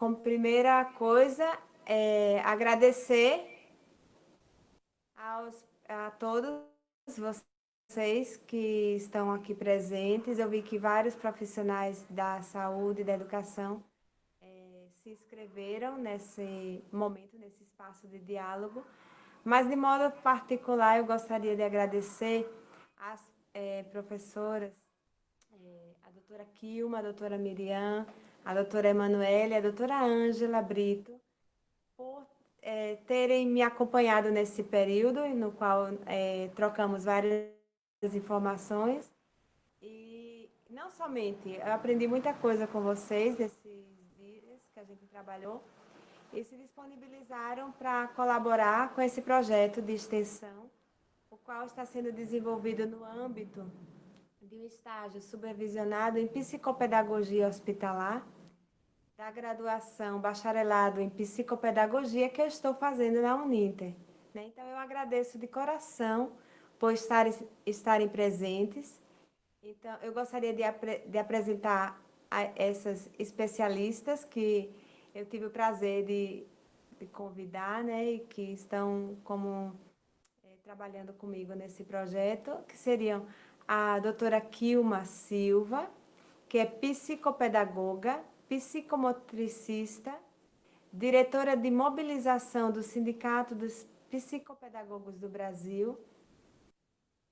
como primeira coisa, agradecer a todos vocês que estão aqui presentes. Eu vi que vários profissionais da saúde e da educação se inscreveram nesse momento, nesse espaço de diálogo. Mas, de modo particular, eu gostaria de agradecer às professoras, a doutora Kilma, a doutora Miriam, a doutora Emanuele e a doutora Ângela Brito, por terem me acompanhado nesse período, no qual trocamos várias informações. E não somente, eu aprendi muita coisa com vocês nesses dias que a gente trabalhou, e se disponibilizaram para colaborar com esse projeto de extensão, o qual está sendo desenvolvido no âmbito de um estágio supervisionado em psicopedagogia hospitalar, da graduação bacharelado em psicopedagogia que eu estou fazendo na Uninter. Então, eu agradeço de coração por estarem presentes. Então, eu gostaria de apresentar essas especialistas que eu tive o prazer de convidar, né, e que estão trabalhando comigo nesse projeto, que seriam a doutora Kilma Silva, que é psicopedagoga, psicomotricista, diretora de mobilização do Sindicato dos Psicopedagogos do Brasil,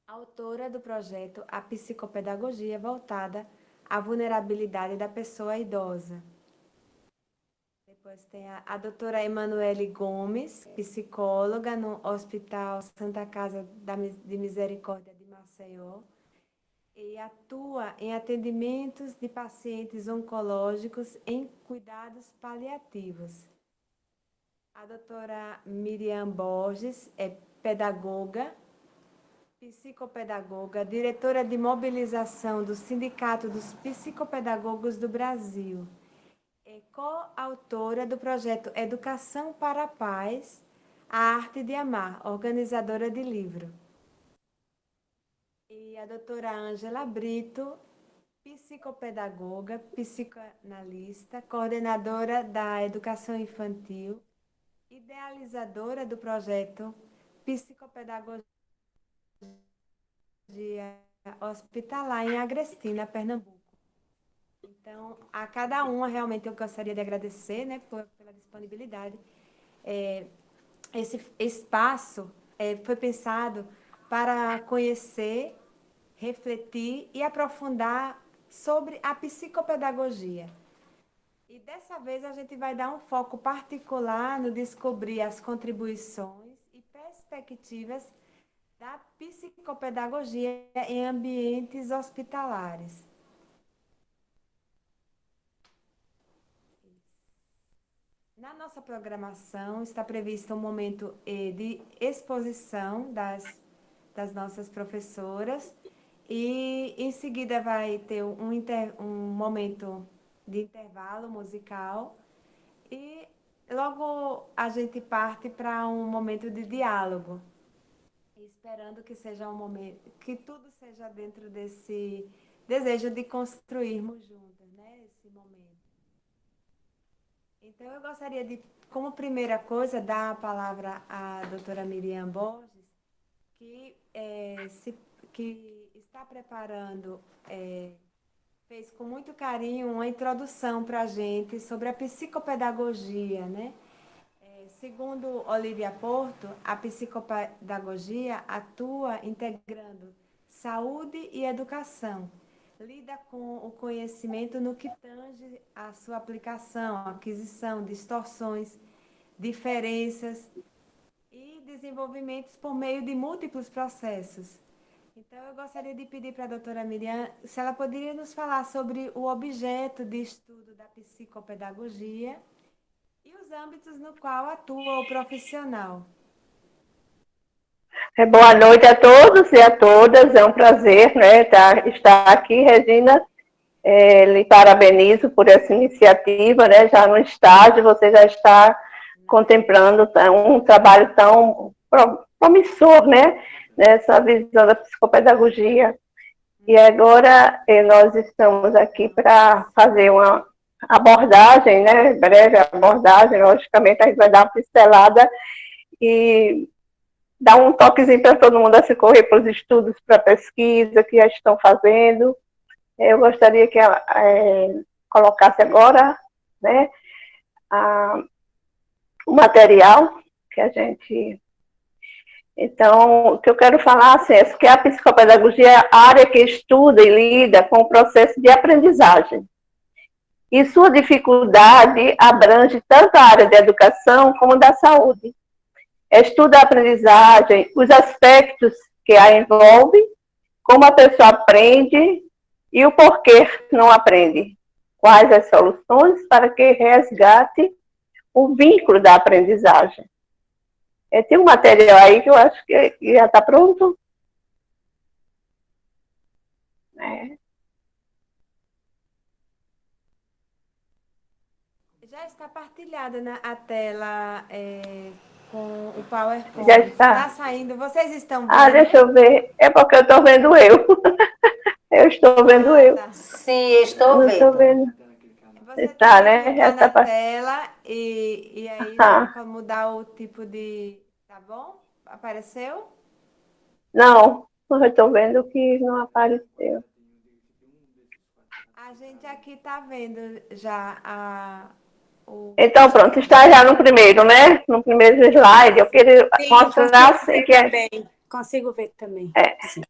autora do projeto A Psicopedagogia Voltada à Vulnerabilidade da Pessoa Idosa. Depois tem a doutora Emanuele Gomes, psicóloga no Hospital Santa Casa de Misericórdia de Maceió, e atua em atendimentos de pacientes oncológicos em cuidados paliativos. A doutora Miriam Borges é pedagoga, psicopedagoga, diretora de mobilização do Sindicato dos Psicopedagogos do Brasil. É coautora do projeto Educação para a Paz, a Arte de Amar, organizadora de livro. E a doutora Ângela Brito, psicopedagoga, psicanalista, coordenadora da educação infantil, idealizadora do projeto Psicopedagogia Hospitalar em Agrestina, Pernambuco. Então, a cada uma, realmente, eu gostaria de agradecer, né, pela disponibilidade. Esse espaço foi pensado para conhecer, refletir e aprofundar sobre a psicopedagogia. E dessa vez a gente vai dar um foco particular no descobrir as contribuições e perspectivas da psicopedagogia em ambientes hospitalares. Na nossa programação está previsto um momento de exposição das nossas professoras e em seguida vai ter um momento de intervalo musical e logo a gente parte para um momento de diálogo, esperando que seja um momento, que tudo seja dentro desse desejo de construirmos juntas, né, esse momento. Então, eu gostaria de, como primeira coisa, dar a palavra à doutora Miriam Borges, que está preparando, fez com muito carinho uma introdução para a gente sobre a psicopedagogia, né? Segundo Olivia Porto, a psicopedagogia atua integrando saúde e educação, lida com o conhecimento no que tange a sua aplicação, aquisição, distorções, diferenças e desenvolvimentos por meio de múltiplos processos. Então, eu gostaria de pedir para a doutora Miriam se ela poderia nos falar sobre o objeto de estudo da psicopedagogia e os âmbitos no qual atua o profissional. Boa noite a todos e a todas, é um prazer, né, estar aqui, Regina. Lhe parabenizo por essa iniciativa, né, já no estágio você já está contemplando um trabalho tão promissor, né, nessa visão da psicopedagogia. E agora nós estamos aqui para fazer uma abordagem, né, breve abordagem, logicamente a gente vai dar uma pincelada e dar um toquezinho para todo mundo a se correr para os estudos, para a pesquisa que já estão fazendo. Eu gostaria que colocasse agora, né, o material que a gente... Então, o que eu quero falar assim, é que a psicopedagogia é a área que estuda e lida com o processo de aprendizagem. E sua dificuldade abrange tanto a área da educação como da saúde. Estuda a aprendizagem, os aspectos que a envolvem, como a pessoa aprende e o porquê não aprende. Quais as soluções para que resgate o vínculo da aprendizagem. Tem um material aí que eu acho que já está pronto. Já está partilhada a tela com o PowerPoint. Já está. Está saindo. Vocês estão vendo? Ah, deixa eu ver. É porque eu estou vendo eu. Eu estou vendo eu. Tá. Sim, estou Não vendo. estou vendo. Você Está, tem que né? clicar Essa na parte. tela e aí Ah. para mudar o tipo de... Tá bom? Apareceu? Não, eu estou vendo que não apareceu. A gente aqui está vendo já Então, pronto, está já no primeiro, né? No primeiro slide. Eu queria Sim, mostrar assim que consigo ver também. Sim.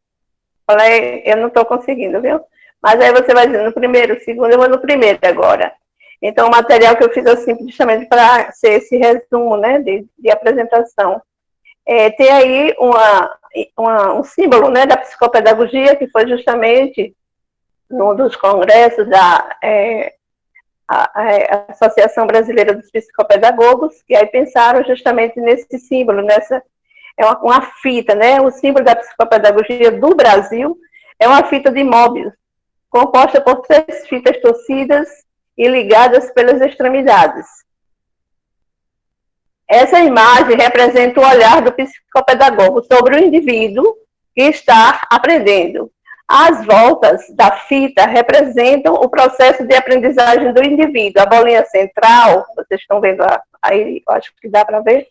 Eu não estou conseguindo, viu? Mas aí você vai dizer no primeiro, segundo, eu vou no primeiro agora. Então, o material que eu fiz assim, justamente para ser esse resumo, né, de apresentação. Tem aí um símbolo, né, da psicopedagogia, que foi justamente num dos congressos da Associação Brasileira dos Psicopedagogos, que aí pensaram justamente nesse símbolo, uma fita, né? O símbolo da psicopedagogia do Brasil é uma fita de Möbius, composta por 3 fitas torcidas e ligadas pelas extremidades. Essa imagem representa o olhar do psicopedagogo sobre o indivíduo que está aprendendo. As voltas da fita representam o processo de aprendizagem do indivíduo. A bolinha central, vocês estão vendo aí, eu acho que dá para ver,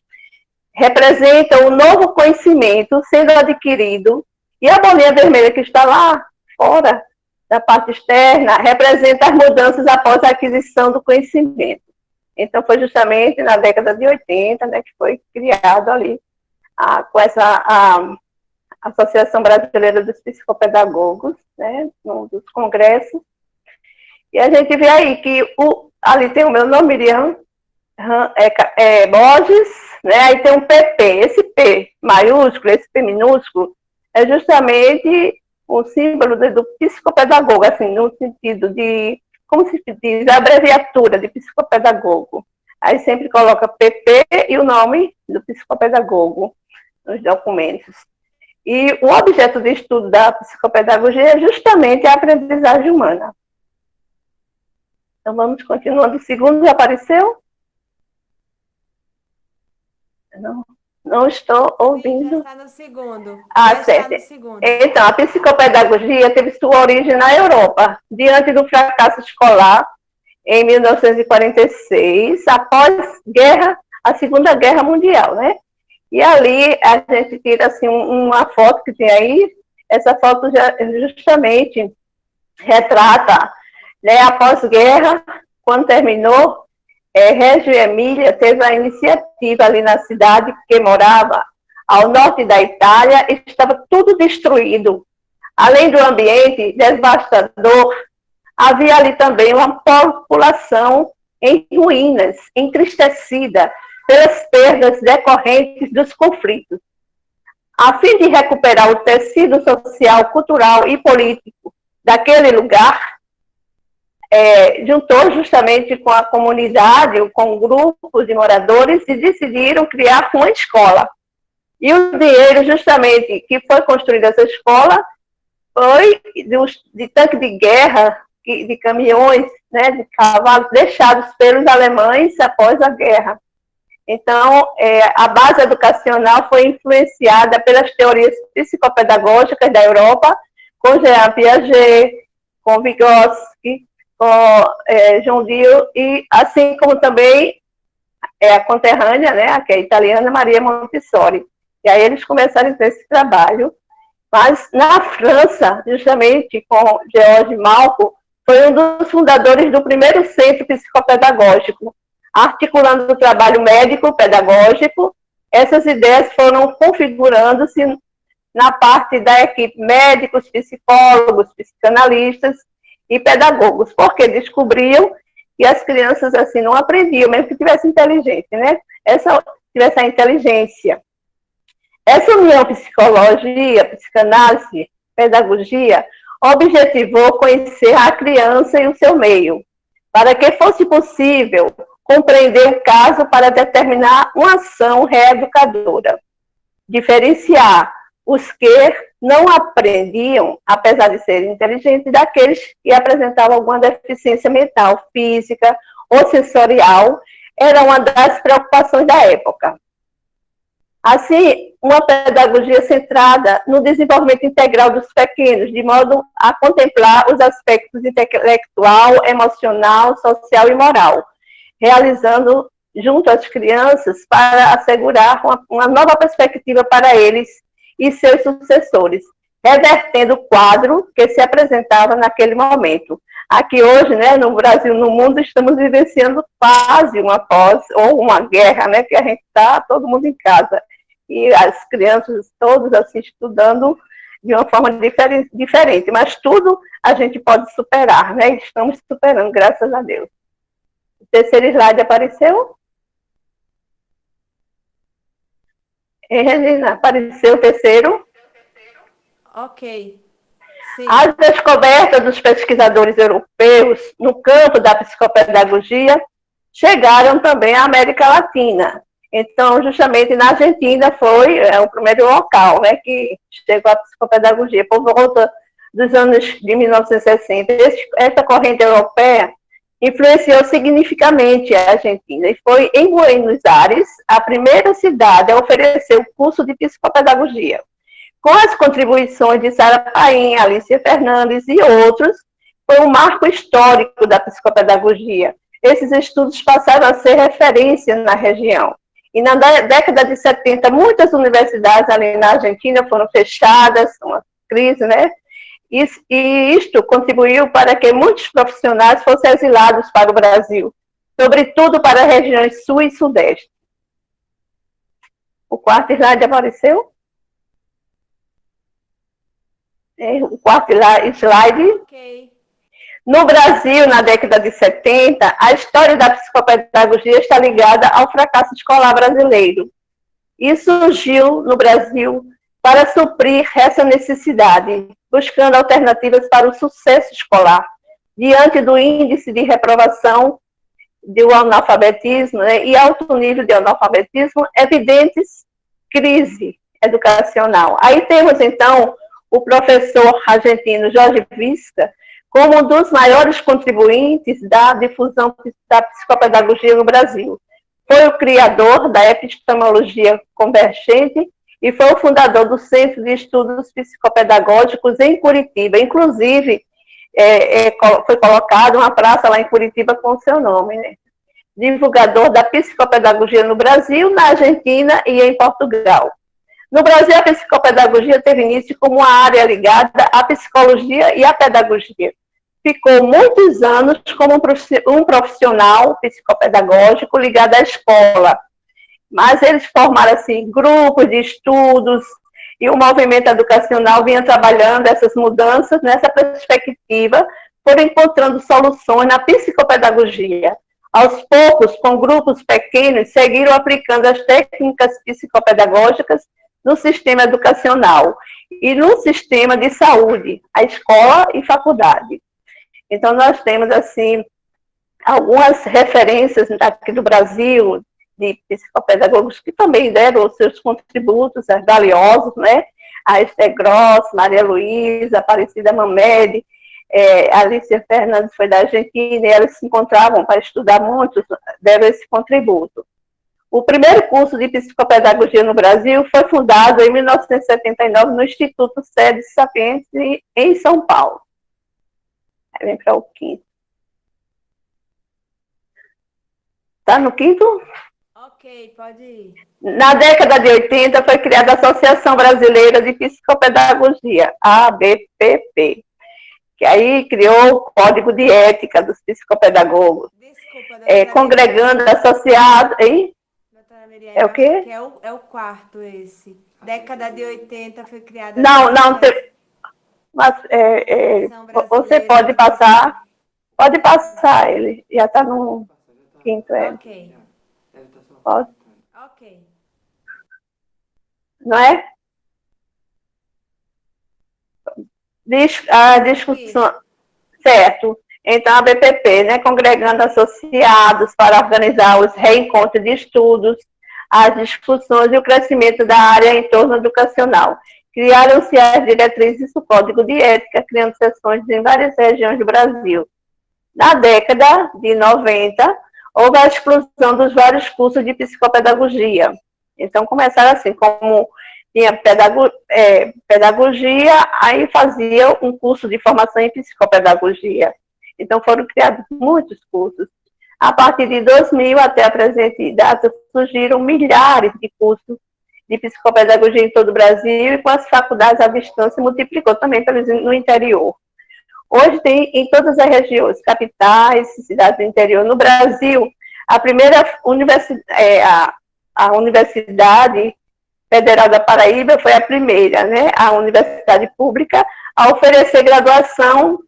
representa o novo conhecimento sendo adquirido, e a bolinha vermelha que está lá fora, da parte externa, representa as mudanças após a aquisição do conhecimento. Então, foi justamente na década de 80, né, que foi criado ali, com essa Associação Brasileira dos Psicopedagogos, né, num dos congressos, e a gente vê aí que ali tem o meu nome, Miriam Borges, né, aí tem um PP, esse P maiúsculo, esse P minúsculo, é justamente o símbolo do psicopedagogo, assim, no sentido de, como se diz, a abreviatura de psicopedagogo. Aí sempre coloca PP e o nome do psicopedagogo nos documentos. E o objeto de estudo da psicopedagogia é justamente a aprendizagem humana. Então, vamos continuando. O segundo já apareceu? Não estou ouvindo. Sim, já está no segundo. Certo. Está no segundo. Então, a psicopedagogia teve sua origem na Europa, diante do fracasso escolar em 1946, após a Segunda Guerra Mundial, né? E ali a gente tira assim uma foto que tem aí. Essa foto justamente retrata, né, após guerra, quando terminou, Reggio Emília teve a iniciativa ali na cidade que morava ao norte da Itália, estava tudo destruído. Além do ambiente devastador, havia ali também uma população em ruínas, entristecida pelas perdas decorrentes dos conflitos. A fim de recuperar o tecido social, cultural e político daquele lugar, juntou justamente com a comunidade, com grupos de moradores, e decidiram criar uma escola. E o dinheiro, justamente, que foi construída essa escola, foi de tanque de guerra, de caminhões, né, de cavalos, deixados pelos alemães após a guerra. Então, a base educacional foi influenciada pelas teorias psicopedagógicas da Europa, com Jean Piaget, com Vygotsky, João Dio, e assim como também a conterrânea, né, que é italiana, Maria Montessori. E aí eles começaram esse trabalho. Mas na França, justamente com George Malco, foi um dos fundadores do primeiro centro psicopedagógico, articulando o trabalho médico-pedagógico. Essas ideias foram configurando-se na parte da equipe médicos, psicólogos, psicanalistas e pedagogos, porque descobriam que as crianças assim não aprendiam, mesmo que tivesse inteligência, né? Tivesse a inteligência. Essa união psicologia, psicanálise, pedagogia, objetivou conhecer a criança e o seu meio, para que fosse possível compreender o caso para determinar uma ação reeducadora, diferenciar os que não aprendiam, apesar de serem inteligentes, daqueles que apresentavam alguma deficiência mental, física ou sensorial, era uma das preocupações da época. Assim, uma pedagogia centrada no desenvolvimento integral dos pequenos, de modo a contemplar os aspectos intelectual, emocional, social e moral, realizando junto às crianças para assegurar uma nova perspectiva para eles e seus sucessores, revertendo o quadro que se apresentava naquele momento. Aqui hoje, né, no Brasil, no mundo, estamos vivenciando quase uma pós ou uma guerra, né, que a gente está todo mundo em casa. E as crianças todas assim estudando de uma forma diferente, mas tudo a gente pode superar, né? Estamos superando, graças a Deus. O terceiro slide apareceu? Regina, apareceu o terceiro? Ok. Sim. As descobertas dos pesquisadores europeus no campo da psicopedagogia chegaram também à América Latina. Então, justamente na Argentina foi o primeiro local, né, que chegou a psicopedagogia, por volta dos anos de 1960. Essa corrente europeia influenciou significativamente a Argentina, e foi em Buenos Aires a primeira cidade a oferecer o curso de psicopedagogia. Com as contribuições de Sara Paim, Alicia Fernandes e outros, foi um marco histórico da psicopedagogia. Esses estudos passaram a ser referência na região. E na década de 70, muitas universidades ali na Argentina foram fechadas, uma crise, né? E isto contribuiu para que muitos profissionais fossem exilados para o Brasil, sobretudo para as regiões sul e sudeste. O quarto slide apareceu? O quarto slide. Ok. No Brasil, na década de 70, a história da psicopedagogia está ligada ao fracasso escolar brasileiro. E surgiu no Brasil para suprir essa necessidade, buscando alternativas para o sucesso escolar, diante do índice de reprovação do analfabetismo, né, e alto nível de analfabetismo, evidentes crise educacional. Aí temos, então, o professor argentino Jorge Visca, como um dos maiores contribuintes da difusão da psicopedagogia no Brasil. Foi o criador da epistemologia convergente e foi o fundador do Centro de Estudos Psicopedagógicos em Curitiba. Inclusive, foi colocada uma praça lá em Curitiba com o seu nome, né? Divulgador da psicopedagogia no Brasil, na Argentina e em Portugal. No Brasil, a psicopedagogia teve início como uma área ligada à psicologia e à pedagogia. Ficou muitos anos como um profissional psicopedagógico ligado à escola. Mas eles formaram assim, grupos de estudos, e o movimento educacional vinha trabalhando essas mudanças nessa perspectiva, foram encontrando soluções na psicopedagogia. Aos poucos, com grupos pequenos, seguiram aplicando as técnicas psicopedagógicas no sistema educacional e no sistema de saúde, a escola e faculdade. Então, nós temos, assim, algumas referências aqui do Brasil, de psicopedagogos que também deram os seus contributos valiosos, né? A Esther Gross, Maria Luísa, Aparecida Mamed, Alicia Fernandes foi da Argentina, e elas se encontravam para estudar muito, deram esse contributo. O primeiro curso de psicopedagogia no Brasil foi fundado em 1979 no Instituto Sede Sapiense, em São Paulo. Aí vem para o quinto. Tá no quinto? Ok, pode ir. Na década de 80 foi criada a Associação Brasileira de Psicopedagogia, a ABPP, que aí criou o Código de Ética dos Psicopedagogos, Desculpa, doutora congregando Miriam. associados... Doutora Miriam, É eu o acho quê? que é o quarto esse. Década de 80 foi criada Não, a não, mas Associação você Brasileira pode de pode passar ele, já está no quinto, Ok, pode, ok. não é? A Vou seguir. discussão, certo. Então, a BPP, né, congregando associados para organizar os reencontros de estudos, as discussões e o crescimento da área em torno educacional. Criaram-se as diretrizes do Código de Ética, criando sessões em várias regiões do Brasil. Na década de 90, houve a explosão dos vários cursos de psicopedagogia. Então, começaram assim, como tinha pedagogia, aí fazia um curso de formação em psicopedagogia. Então, foram criados muitos cursos. A partir de 2000 até a presente data, surgiram milhares de cursos de psicopedagogia em todo o Brasil e com as faculdades à distância multiplicou também no interior. Hoje tem em todas as regiões, capitais, cidades do interior. No Brasil, a primeira a Universidade Federal da Paraíba foi a primeira, né, a universidade pública, a oferecer graduação.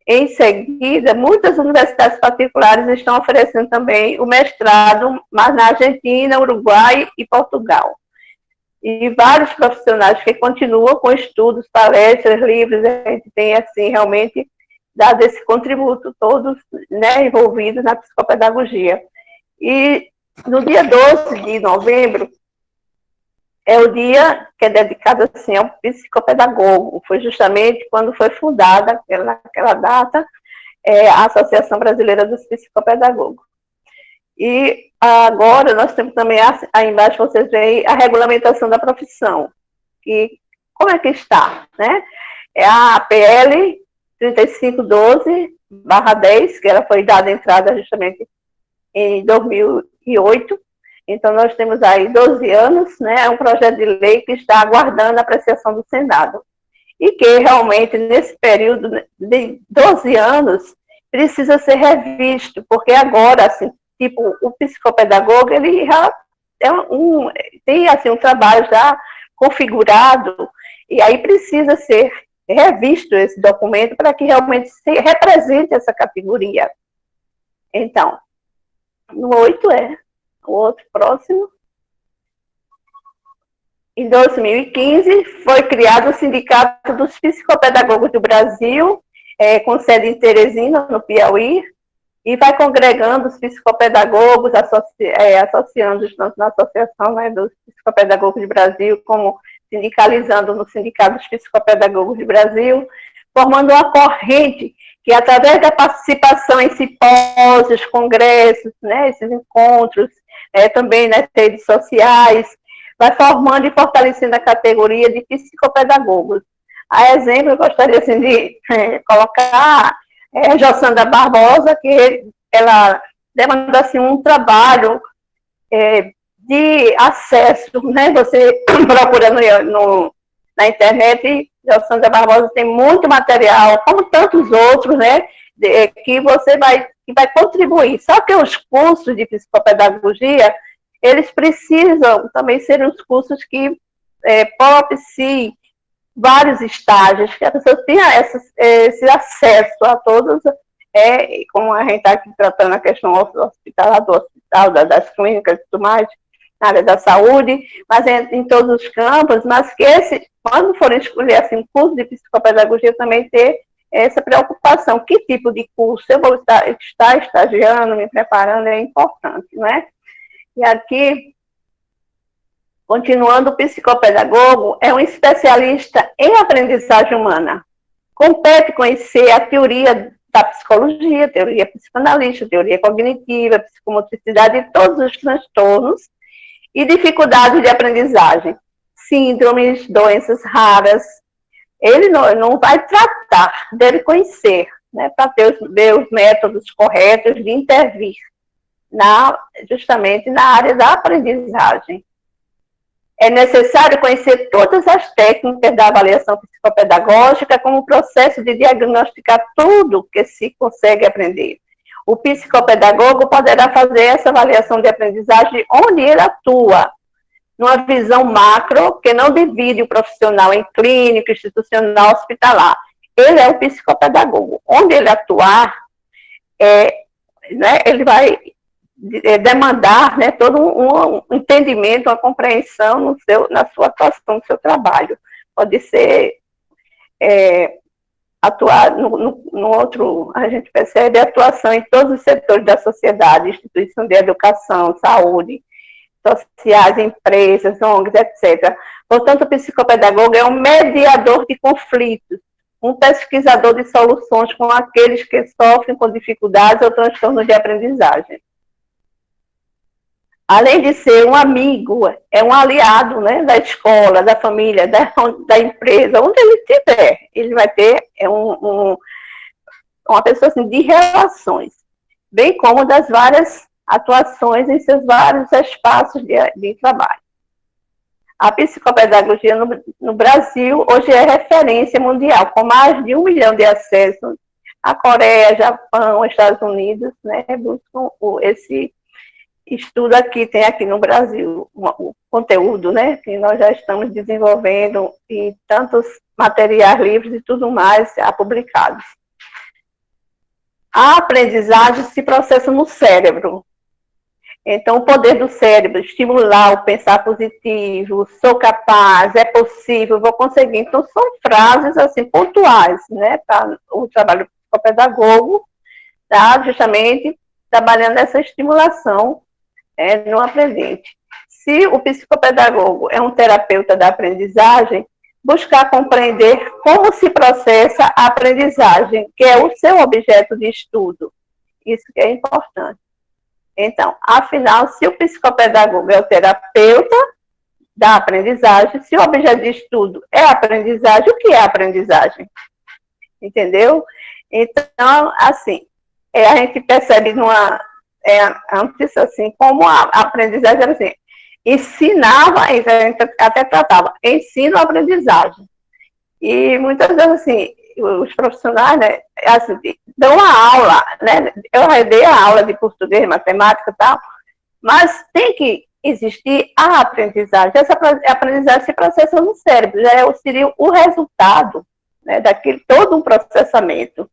Em seguida, muitas universidades particulares estão oferecendo também o mestrado, mas na Argentina, Uruguai e Portugal. E vários profissionais que continuam com estudos, palestras, livros, a gente tem, assim, realmente dado esse contributo, todos, né, envolvidos na psicopedagogia. E no dia 12 de novembro, é o dia que é dedicado, assim, ao psicopedagogo. Foi justamente quando foi fundada, naquela data, a Associação Brasileira dos Psicopedagogos. E agora nós temos também, aí embaixo vocês veem, a regulamentação da profissão. E como é que está, né? É a PL 3512/10, que ela foi dada entrada justamente em 2008. Então, nós temos aí 12 anos, né? É um projeto de lei que está aguardando a apreciação do Senado. E que realmente, nesse período de 12 anos, precisa ser revisto, porque agora, assim, tipo, o psicopedagogo, ele já tem, assim, um trabalho já configurado, e aí precisa ser revisto esse documento para que realmente se represente essa categoria. Então, no 8 o outro próximo. Em 2015, foi criado o Sindicato dos Psicopedagogos do Brasil, com sede em Teresina, no Piauí, vai congregando os psicopedagogos, associando tanto na Associação, né, dos Psicopedagogos do Brasil, como sindicalizando no Sindicato dos Psicopedagogos do Brasil, formando uma corrente que, através da participação em simpósios, congressos, né, esses encontros, também nas redes sociais, vai formando e fortalecendo a categoria de psicopedagogos. A exemplo, eu gostaria assim, de colocar Jossandra Barbosa, que ela demanda assim, um trabalho de acesso, né? Você procura na internet, Jossandra Barbosa tem muito material, como tantos outros, né? Que vai contribuir. Só que os cursos de psicopedagogia, eles precisam também ser os cursos que propiciem vários estágios, que a pessoa tenha esse acesso a todos, como a gente está aqui tratando a questão hospitalar, do hospital, das clínicas e tudo mais, na área da saúde, mas em todos os campos, mas que quando forem escolher assim, um curso de psicopedagogia, também ter essa preocupação, que tipo de curso eu vou estar estagiando, me preparando, é importante, não é? E aqui, continuando, o psicopedagogo é um especialista em aprendizagem humana. Compete conhecer a teoria da psicologia, teoria psicanalista, teoria cognitiva, psicomotricidade e todos os transtornos e dificuldades de aprendizagem, síndromes, doenças raras. Ele não vai tratar, deve conhecer, né, para ver os métodos corretos de intervir justamente na área da aprendizagem. É necessário conhecer todas as técnicas da avaliação psicopedagógica como processo de diagnosticar tudo que se consegue aprender. O psicopedagogo poderá fazer essa avaliação de aprendizagem onde ele atua, numa visão macro, que não divide o profissional em clínico, institucional, hospitalar. Ele é o psicopedagogo. Onde ele atuar, né, ele vai demandar, né, todo um entendimento, uma compreensão na sua atuação, no seu trabalho. Pode ser atuar no outro, a gente percebe a atuação em todos os setores da sociedade, instituição de educação, saúde, sociais, empresas, ONGs, etc. Portanto, o psicopedagogo é um mediador de conflitos, um pesquisador de soluções com aqueles que sofrem com dificuldades ou transtornos de aprendizagem. Além de ser um amigo, é um aliado, né, da escola, da família, da empresa, onde ele estiver. Ele vai ter uma pessoa assim, de relações, bem como das várias atuações em seus vários espaços de trabalho. A psicopedagogia no Brasil hoje é referência mundial, com mais de 1 milhão de acessos. A Coreia, Japão, Estados Unidos, né, buscam esse estudo aqui, tem aqui no Brasil o conteúdo, né, que nós já estamos desenvolvendo e tantos materiais livres e tudo mais já publicados. A aprendizagem se processa no cérebro. Então, o poder do cérebro, estimular o pensar positivo, sou capaz, é possível, vou conseguir. Então, são frases, assim, pontuais, né, para o trabalho psicopedagogo, tá, justamente trabalhando essa estimulação no aprendente. Se o psicopedagogo é um terapeuta da aprendizagem, buscar compreender como se processa a aprendizagem, que é o seu objeto de estudo. Isso que é importante. Então, afinal, se o psicopedagogo é o terapeuta da aprendizagem, se o objeto de estudo é a aprendizagem, o que é a aprendizagem? Entendeu? Então, assim, a gente percebe antes, assim, como a aprendizagem era assim, ensinava, a gente até tratava, ensino-aprendizagem. E muitas vezes, assim, os profissionais, né, assim, dão uma aula, né, eu dei a aula de português, matemática e tal, mas tem que existir a aprendizagem. Essa aprendizagem se processa no cérebro, seria o resultado, né, daquele todo um processamento.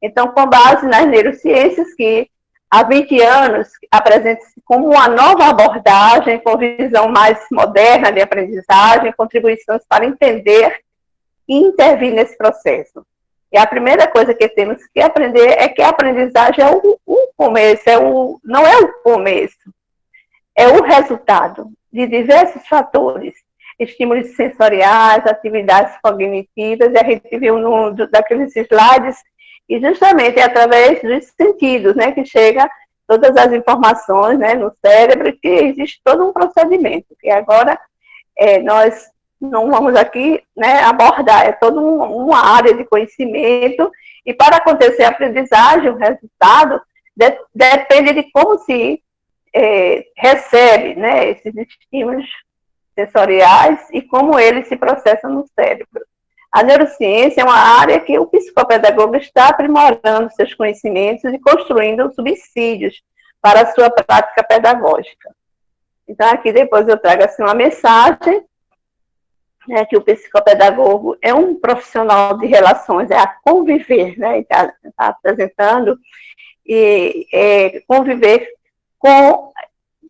Então, com base nas neurociências que há 20 anos apresenta-se como uma nova abordagem, com visão mais moderna de aprendizagem, contribuições para entender e intervir nesse processo. E a primeira coisa que temos que aprender é que a aprendizagem é o começo, não é o começo, é o resultado de diversos fatores, estímulos sensoriais, atividades cognitivas, e a gente viu daqueles slides, e justamente é através dos sentidos, né, que chega todas as informações, né, no cérebro, que existe todo um procedimento, que agora nós não vamos aqui, né, abordar, é toda uma área de conhecimento, e para acontecer a aprendizagem, o resultado, depende de como se recebe, né, esses estímulos sensoriais e como eles se processam no cérebro. A neurociência é uma área que o psicopedagogo está aprimorando seus conhecimentos e construindo subsídios para a sua prática pedagógica. Então, aqui depois eu trago assim, uma mensagem, né, que o psicopedagogo é um profissional de relações, é a conviver, né, está apresentando, e conviver com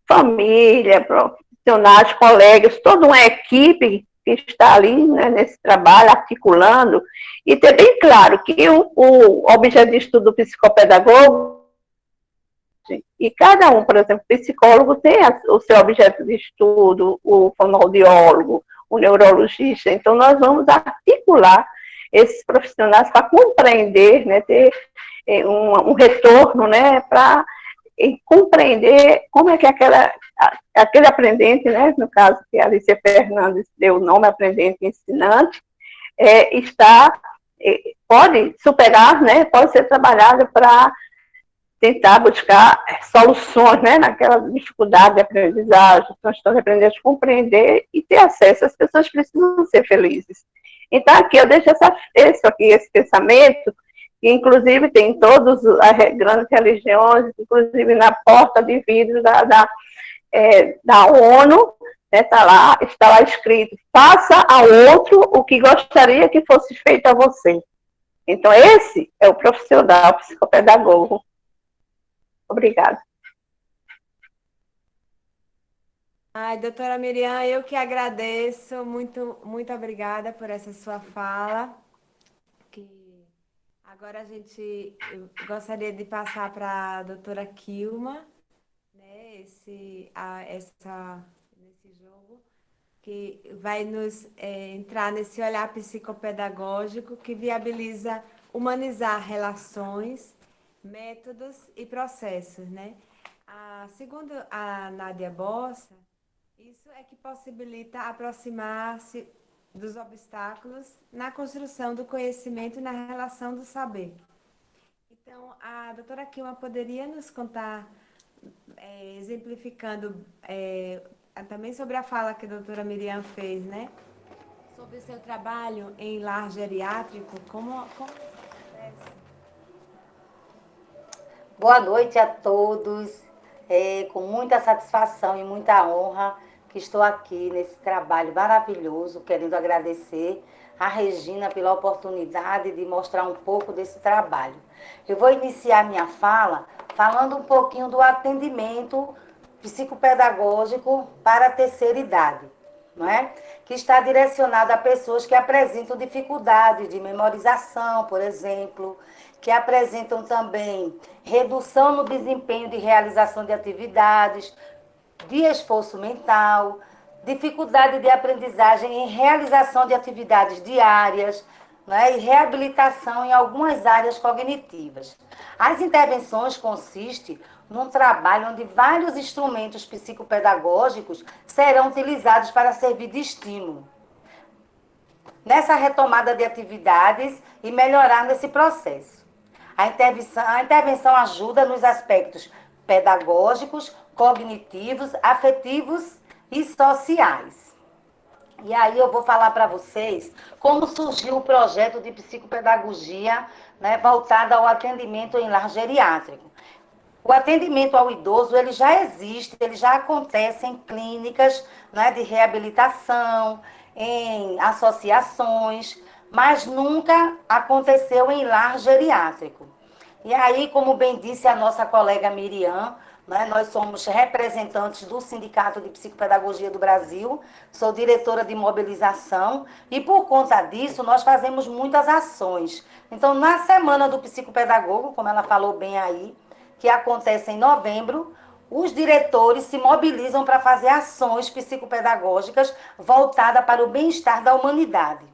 família, profissionais, colegas, toda uma equipe que está ali, né, nesse trabalho, articulando, e ter bem claro que o objeto de estudo do psicopedagogo, e cada um, por exemplo, o psicólogo tem o seu objeto de estudo, o fonoaudiólogo, o neurologista, então nós vamos articular esses profissionais para compreender, né, ter um retorno, né, para compreender como é que aquele aprendente, né, no caso que a Alicia Fernandes deu o nome aprendente ensinante, pode superar, né, pode ser trabalhado para tentar buscar soluções, né, naquela dificuldade de aprendizagem, transtorno de aprendizagem, compreender e ter acesso. As pessoas precisam ser felizes. Então, aqui eu deixo esse pensamento, que inclusive tem em todas as grandes religiões, inclusive na porta de vidro da ONU, né, está lá escrito: faça ao outro o que gostaria que fosse feito a você. Então, esse é o profissional psicopedagogo. Obrigada. Ai, doutora Miriam, eu que agradeço, muito obrigada por essa sua fala. Agora eu gostaria de passar para a doutora Kilma, né, nesse jogo, que vai nos entrar nesse olhar psicopedagógico que viabiliza humanizar relações, métodos e processos, né? Segundo a Nádia Bossa, isso é que possibilita aproximar-se dos obstáculos na construção do conhecimento e na relação do saber. Então, a doutora Kilma poderia nos contar, exemplificando também sobre a fala que a doutora Miriam fez, né? Sobre o seu trabalho em lar geriátrico, como acontece? Boa noite a todos. Com muita satisfação e muita honra que estou aqui nesse trabalho maravilhoso, querendo agradecer a Regina pela oportunidade de mostrar um pouco desse trabalho. Eu vou iniciar minha fala falando um pouquinho do atendimento psicopedagógico para a terceira idade, não é? Que está direcionado a pessoas que apresentam dificuldade de memorização, por exemplo, que apresentam também redução no desempenho de realização de atividades, de esforço mental, dificuldade de aprendizagem em realização de atividades diárias, né, e reabilitação em algumas áreas cognitivas. As intervenções consistem num trabalho onde vários instrumentos psicopedagógicos serão utilizados para servir de estímulo nessa retomada de atividades e melhorar nesse processo. A intervenção ajuda nos aspectos pedagógicos, cognitivos, afetivos e sociais. E aí eu vou falar para vocês como surgiu o projeto de psicopedagogia, né, voltado ao atendimento em lar geriátrico. O atendimento ao idoso, ele já existe, ele já acontece em clínicas, né, de reabilitação, em associações, mas nunca aconteceu em lar geriátrico. E aí, como bem disse a nossa colega Miriam, né, nós somos representantes do Sindicato de Psicopedagogia do Brasil, sou diretora de mobilização e, por conta disso, nós fazemos muitas ações. Então, na Semana do Psicopedagogo, como ela falou bem aí, que acontece em novembro, os diretores se mobilizam para fazer ações psicopedagógicas voltadas para o bem-estar da humanidade.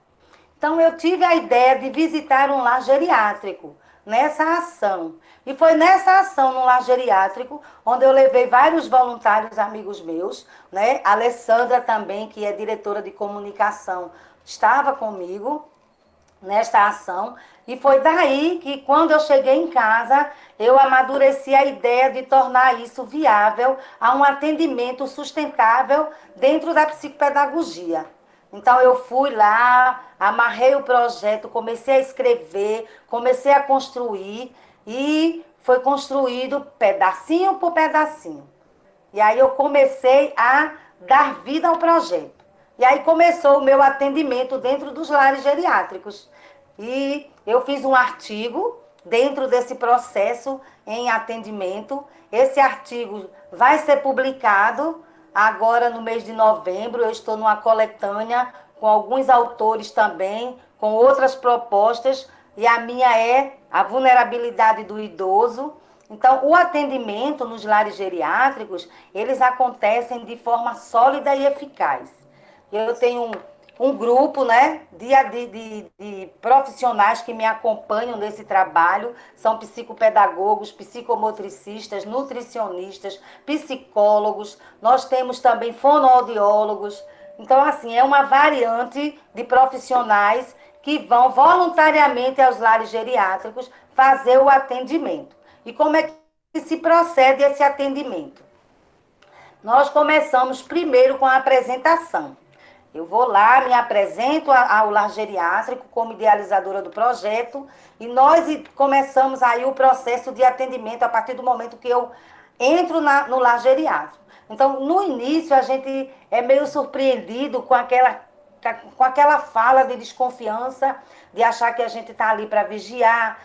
Então, eu tive a ideia de visitar um lar geriátrico nessa ação. E foi nessa ação no lar geriátrico onde eu levei vários voluntários amigos meus, né? A Alessandra também, que é diretora de comunicação, estava comigo nesta ação. E foi daí que, quando eu cheguei em casa, eu amadureci a ideia de tornar isso viável a um atendimento sustentável dentro da psicopedagogia. Então, eu fui lá, amarrei o projeto, comecei a escrever, comecei a construir e foi construído pedacinho por pedacinho. E aí eu comecei a dar vida ao projeto. E aí começou o meu atendimento dentro dos lares geriátricos. E eu fiz um artigo dentro desse processo em atendimento. Esse artigo vai ser publicado agora no mês de novembro. Eu estou numa coletânea com alguns autores também, com outras propostas, e a minha é a vulnerabilidade do idoso. Então, o atendimento nos lares geriátricos, eles acontecem de forma sólida e eficaz. Eu tenho um grupo, né, de profissionais que me acompanham nesse trabalho, são psicopedagogos, psicomotricistas, nutricionistas, psicólogos, nós temos também fonoaudiólogos. Então, assim, é uma variante de profissionais que vão voluntariamente aos lares geriátricos fazer o atendimento. E como é se procede esse atendimento? Nós começamos primeiro com a apresentação. Eu vou lá, me apresento ao lar geriátrico como idealizadora do projeto e nós começamos aí o processo de atendimento a partir do momento que eu entro no lar geriátrico. Então, no início, a gente é meio surpreendido com aquela fala de desconfiança, de achar que a gente está ali para vigiar.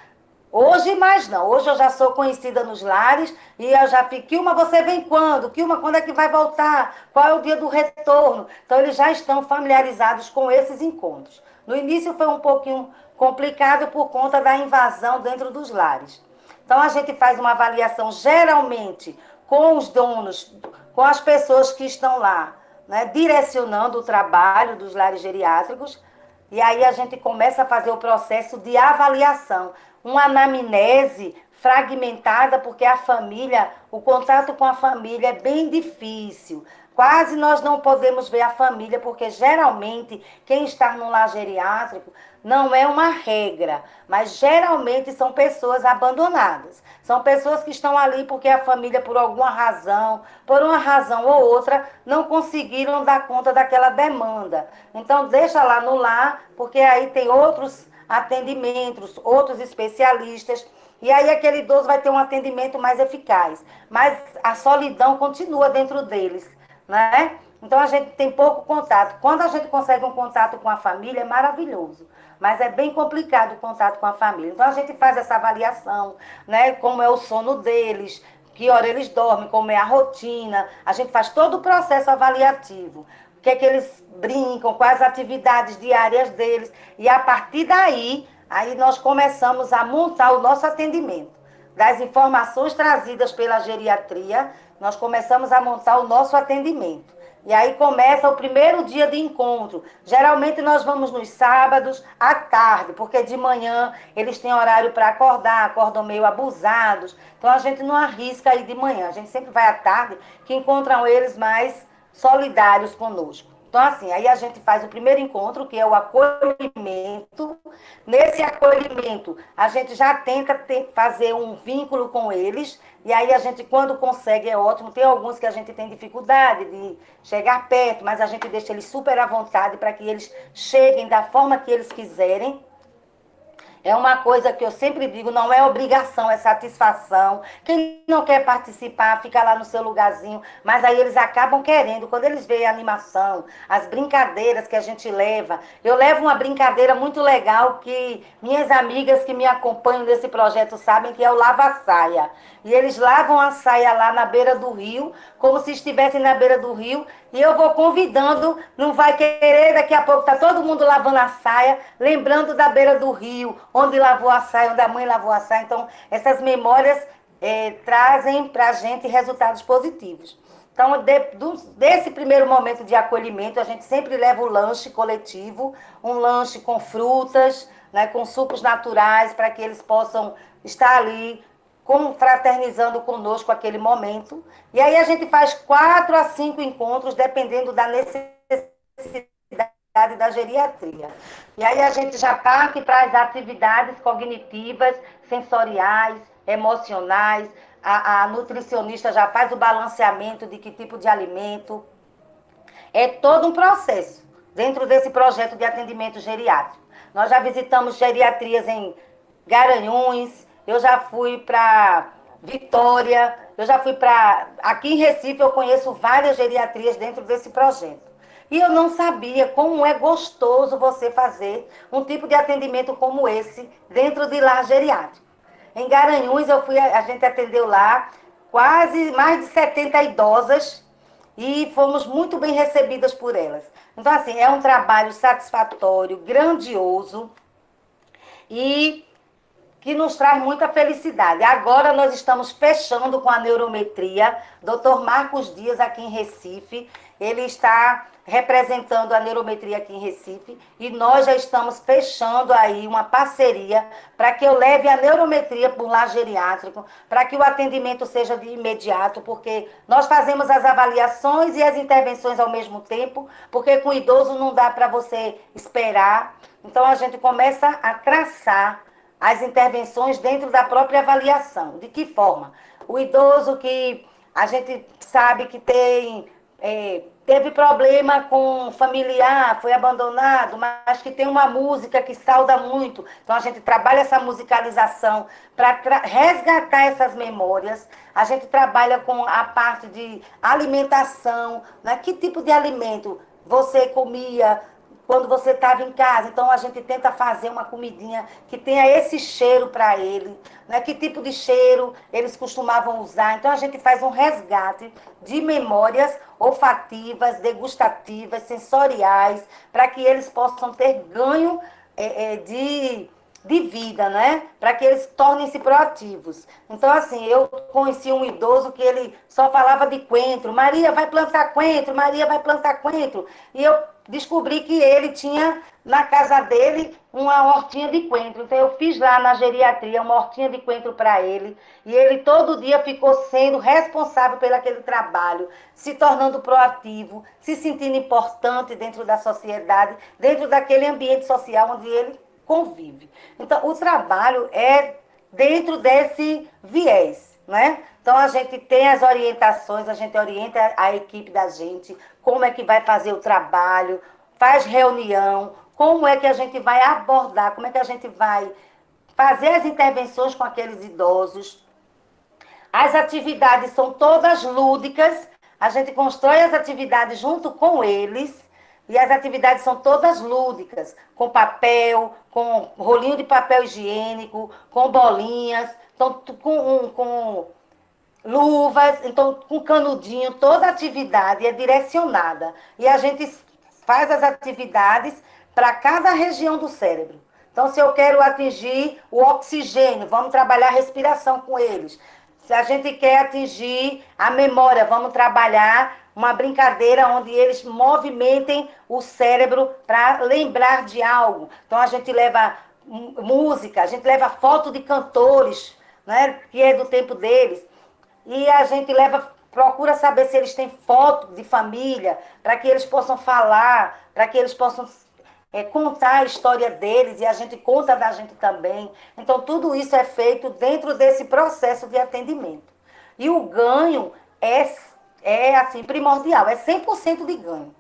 Hoje mais não, hoje eu já sou conhecida nos lares e eu já fico, Kilma, você vem quando? Kilma, quando é que vai voltar? Qual é o dia do retorno? Então eles já estão familiarizados com esses encontros. No início foi um pouquinho complicado por conta da invasão dentro dos lares. Então a gente faz uma avaliação geralmente com os donos, com as pessoas que estão lá, né, direcionando o trabalho dos lares geriátricos. E aí a gente começa a fazer o processo de avaliação, uma anamnese fragmentada, porque a família, o contato com a família é bem difícil. Quase nós não podemos ver a família, porque geralmente quem está no lar geriátrico não é uma regra, mas geralmente são pessoas abandonadas. São pessoas que estão ali porque a família, por alguma razão, por uma razão ou outra, não conseguiram dar conta daquela demanda. Então, deixa lá no lar, porque aí tem outros atendimentos, outros especialistas, e aí aquele idoso vai ter um atendimento mais eficaz. Mas a solidão continua dentro deles, né? Então, a gente tem pouco contato. Quando a gente consegue um contato com a família, é maravilhoso. Mas é bem complicado o contato com a família. Então, a gente faz essa avaliação, né? Como é o sono deles, que hora eles dormem, como é a rotina. A gente faz todo o processo avaliativo. O que é que eles brincam, quais as atividades diárias deles. E, a partir daí, aí nós começamos a montar o nosso atendimento. Das informações trazidas pela geriatria, nós começamos a montar o nosso atendimento. E aí começa o primeiro dia de encontro. Geralmente nós vamos nos sábados à tarde, porque de manhã eles têm horário para acordar, acordam meio abusados. Então a gente não arrisca ir de manhã, a gente sempre vai à tarde, que encontram eles mais solidários conosco. Então, assim, aí a gente faz o primeiro encontro, que é o acolhimento. Nesse acolhimento, a gente já tenta fazer um vínculo com eles. E aí a gente, quando consegue, é ótimo. Tem alguns que a gente tem dificuldade de chegar perto, mas a gente deixa eles super à vontade para que eles cheguem da forma que eles quiserem. É uma coisa que eu sempre digo, não é obrigação, é satisfação. Quem não quer participar, fica lá no seu lugarzinho, mas aí eles acabam querendo. Quando eles veem a animação, as brincadeiras que a gente leva. Eu levo uma brincadeira muito legal que minhas amigas que me acompanham nesse projeto sabem, que é o lava-saia. E eles lavam a saia lá na beira do rio, como se estivessem na beira do rio, e eu vou convidando, não vai querer, daqui a pouco está todo mundo lavando a saia, lembrando da beira do rio, onde lavou a saia, onde a mãe lavou a saia. Então, essas memórias trazem para a gente resultados positivos. Então, desse primeiro momento de acolhimento, a gente sempre leva o lanche coletivo, um lanche com frutas, né, com sucos naturais, para que eles possam estar ali confraternizando conosco aquele momento. E aí a gente faz 4 a 5 encontros, dependendo da necessidade da geriatria. E aí a gente já parte para as atividades cognitivas, sensoriais, emocionais. A nutricionista já faz o balanceamento de que tipo de alimento. É todo um processo dentro desse projeto de atendimento geriátrico. Nós já visitamos geriatrias em Garanhuns, eu já fui para Vitória, eu já fui para... Aqui em Recife eu conheço várias geriatrias dentro desse projeto. E eu não sabia como é gostoso você fazer um tipo de atendimento como esse dentro de lar geriátrico. Em Garanhuns a gente atendeu lá quase mais de 70 idosas e fomos muito bem recebidas por elas. Então, assim, é um trabalho satisfatório, grandioso e que nos traz muita felicidade. Agora nós estamos fechando com a neurometria. Dr. Marcos Dias, aqui em Recife, ele está representando a neurometria aqui em Recife e nós já estamos fechando aí uma parceria para que eu leve a neurometria por lar geriátrico, para que o atendimento seja de imediato, porque nós fazemos as avaliações e as intervenções ao mesmo tempo, porque com o idoso não dá para você esperar. Então a gente começa a traçar as intervenções dentro da própria avaliação. De que forma? o idoso que a gente sabe que teve problema com familiar, foi abandonado, mas que tem uma música que sauda muito. Então, a gente trabalha essa musicalização para resgatar essas memórias. A gente trabalha com a parte de alimentação, né? Que tipo de alimento você comia quando você estava em casa? Então, a gente tenta fazer uma comidinha que tenha esse cheiro para ele, né? Que tipo de cheiro eles costumavam usar. Então, a gente faz um resgate de memórias olfativas, degustativas, sensoriais, para que eles possam ter ganho de vida, né? Para que eles tornem-se proativos. Então, assim, eu conheci um idoso que ele só falava de coentro. Maria vai plantar coentro, Maria vai plantar coentro. E eu descobri que ele tinha na casa dele uma hortinha de coentro. Então, eu fiz lá na geriatria uma hortinha de coentro para ele. E ele todo dia ficou sendo responsável pelo aquele trabalho, se tornando proativo, se sentindo importante dentro da sociedade, dentro daquele ambiente social onde ele convive. Então, o trabalho é dentro desse viés, né? Então, a gente tem as orientações, a gente orienta a equipe da gente, como é que vai fazer o trabalho, faz reunião, como é que a gente vai abordar, como é que a gente vai fazer as intervenções com aqueles idosos. As atividades são todas lúdicas, a gente constrói as atividades junto com eles, e as atividades são todas lúdicas, com papel, com rolinho de papel higiênico, com bolinhas, então, com luvas, então com canudinho, toda atividade é direcionada. E a gente faz as atividades para cada região do cérebro. Então, se eu quero atingir o oxigênio, vamos trabalhar a respiração com eles. Se a gente quer atingir a memória, vamos trabalhar uma brincadeira onde eles movimentem o cérebro para lembrar de algo. Então, a gente leva música, a gente leva foto de cantores, né, que é do tempo deles. E a gente procura saber se eles têm foto de família, para que eles possam falar, para que eles possam contar a história deles, e a gente conta da gente também. Então, tudo isso é feito dentro desse processo de atendimento. E o ganho é assim, primordial, é 100% de ganho.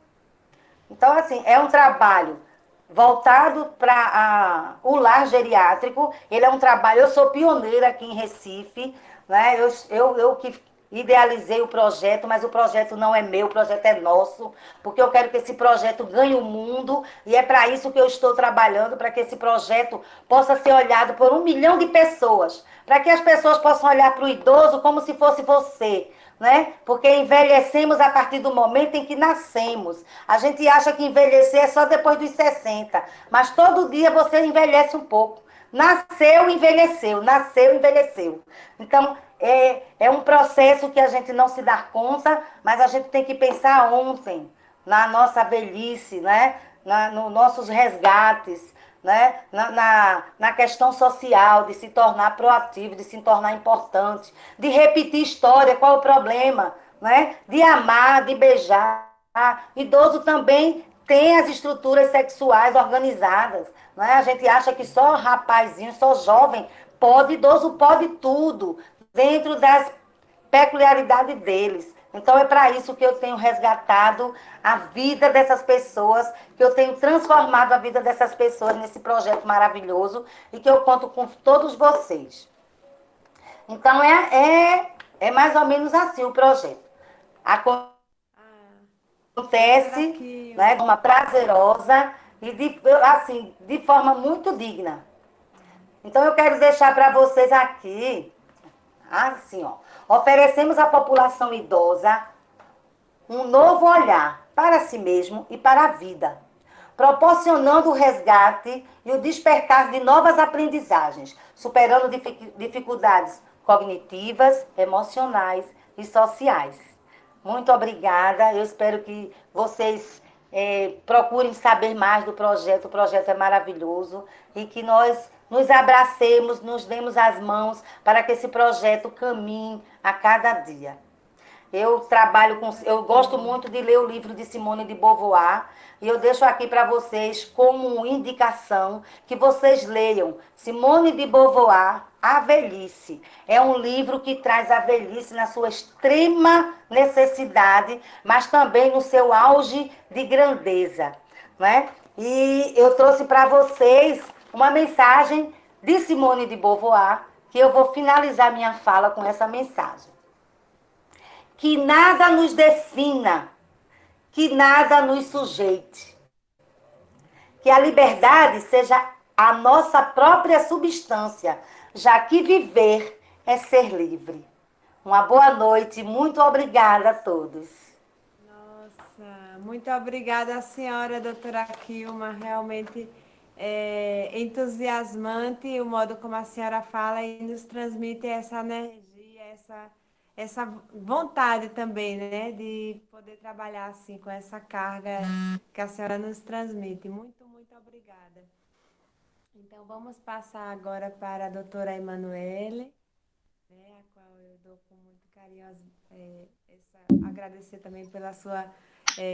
Então, assim, é um trabalho voltado para o lar geriátrico. Ele é um trabalho, eu sou pioneira aqui em Recife, né? Eu que idealizei o projeto, mas o projeto não é meu, o projeto é nosso, porque eu quero que esse projeto ganhe o mundo, e é para isso que eu estou trabalhando, para que esse projeto possa ser olhado por 1 milhão de pessoas, para que as pessoas possam olhar para o idoso como se fosse você, né? Porque envelhecemos a partir do momento em que nascemos. A gente acha que envelhecer é só depois dos 60, mas todo dia você envelhece um pouco. Nasceu, envelheceu, nasceu, envelheceu. Então, é um processo que a gente não se dá conta, mas a gente tem que pensar ontem, na nossa velhice, né? Nos nossos resgates, né? Na questão social, de se tornar proativo, de se tornar importante, de repetir história, qual é o problema, né? De amar, de beijar. Idoso também tem as estruturas sexuais organizadas, né? A gente acha que só rapazinho, só jovem pode, idoso pode tudo, dentro das peculiaridades deles. Então, é para isso que eu tenho resgatado a vida dessas pessoas, que eu tenho transformado a vida dessas pessoas nesse projeto maravilhoso, e que eu conto com todos vocês. Então, é mais ou menos assim o projeto. Acontece, né, de uma prazerosa e de forma muito digna. Então, eu quero deixar para vocês aqui, assim, ó, oferecemos à população idosa um novo olhar para si mesmo e para a vida, proporcionando o resgate e o despertar de novas aprendizagens, superando dificuldades cognitivas, emocionais e sociais. Muito obrigada, eu espero que vocês procurem saber mais do projeto. O projeto é maravilhoso, e que nós nos abracemos, nos demos as mãos para que esse projeto caminhe a cada dia. Eu gosto muito de ler o livro de Simone de Beauvoir, e eu deixo aqui para vocês como indicação que vocês leiam Simone de Beauvoir, A Velhice. É um livro que traz a velhice na sua extrema necessidade, mas também no seu auge de grandeza, né? E eu trouxe para vocês uma mensagem de Simone de Beauvoir, que eu vou finalizar minha fala com essa mensagem. Que nada nos defina, que nada nos sujeite. Que a liberdade seja a nossa própria substância, já que viver é ser livre. Uma boa noite, muito obrigada a todos. Nossa, muito obrigada, senhora doutora Kilma. Realmente é entusiasmante o modo como a senhora fala e nos transmite essa energia, essa vontade também, né, de poder trabalhar assim com essa carga que a senhora nos transmite. Muito, muito obrigada. Então, vamos passar agora para a doutora Emanuele, né, a qual eu dou com muito carinho, agradecer também pela sua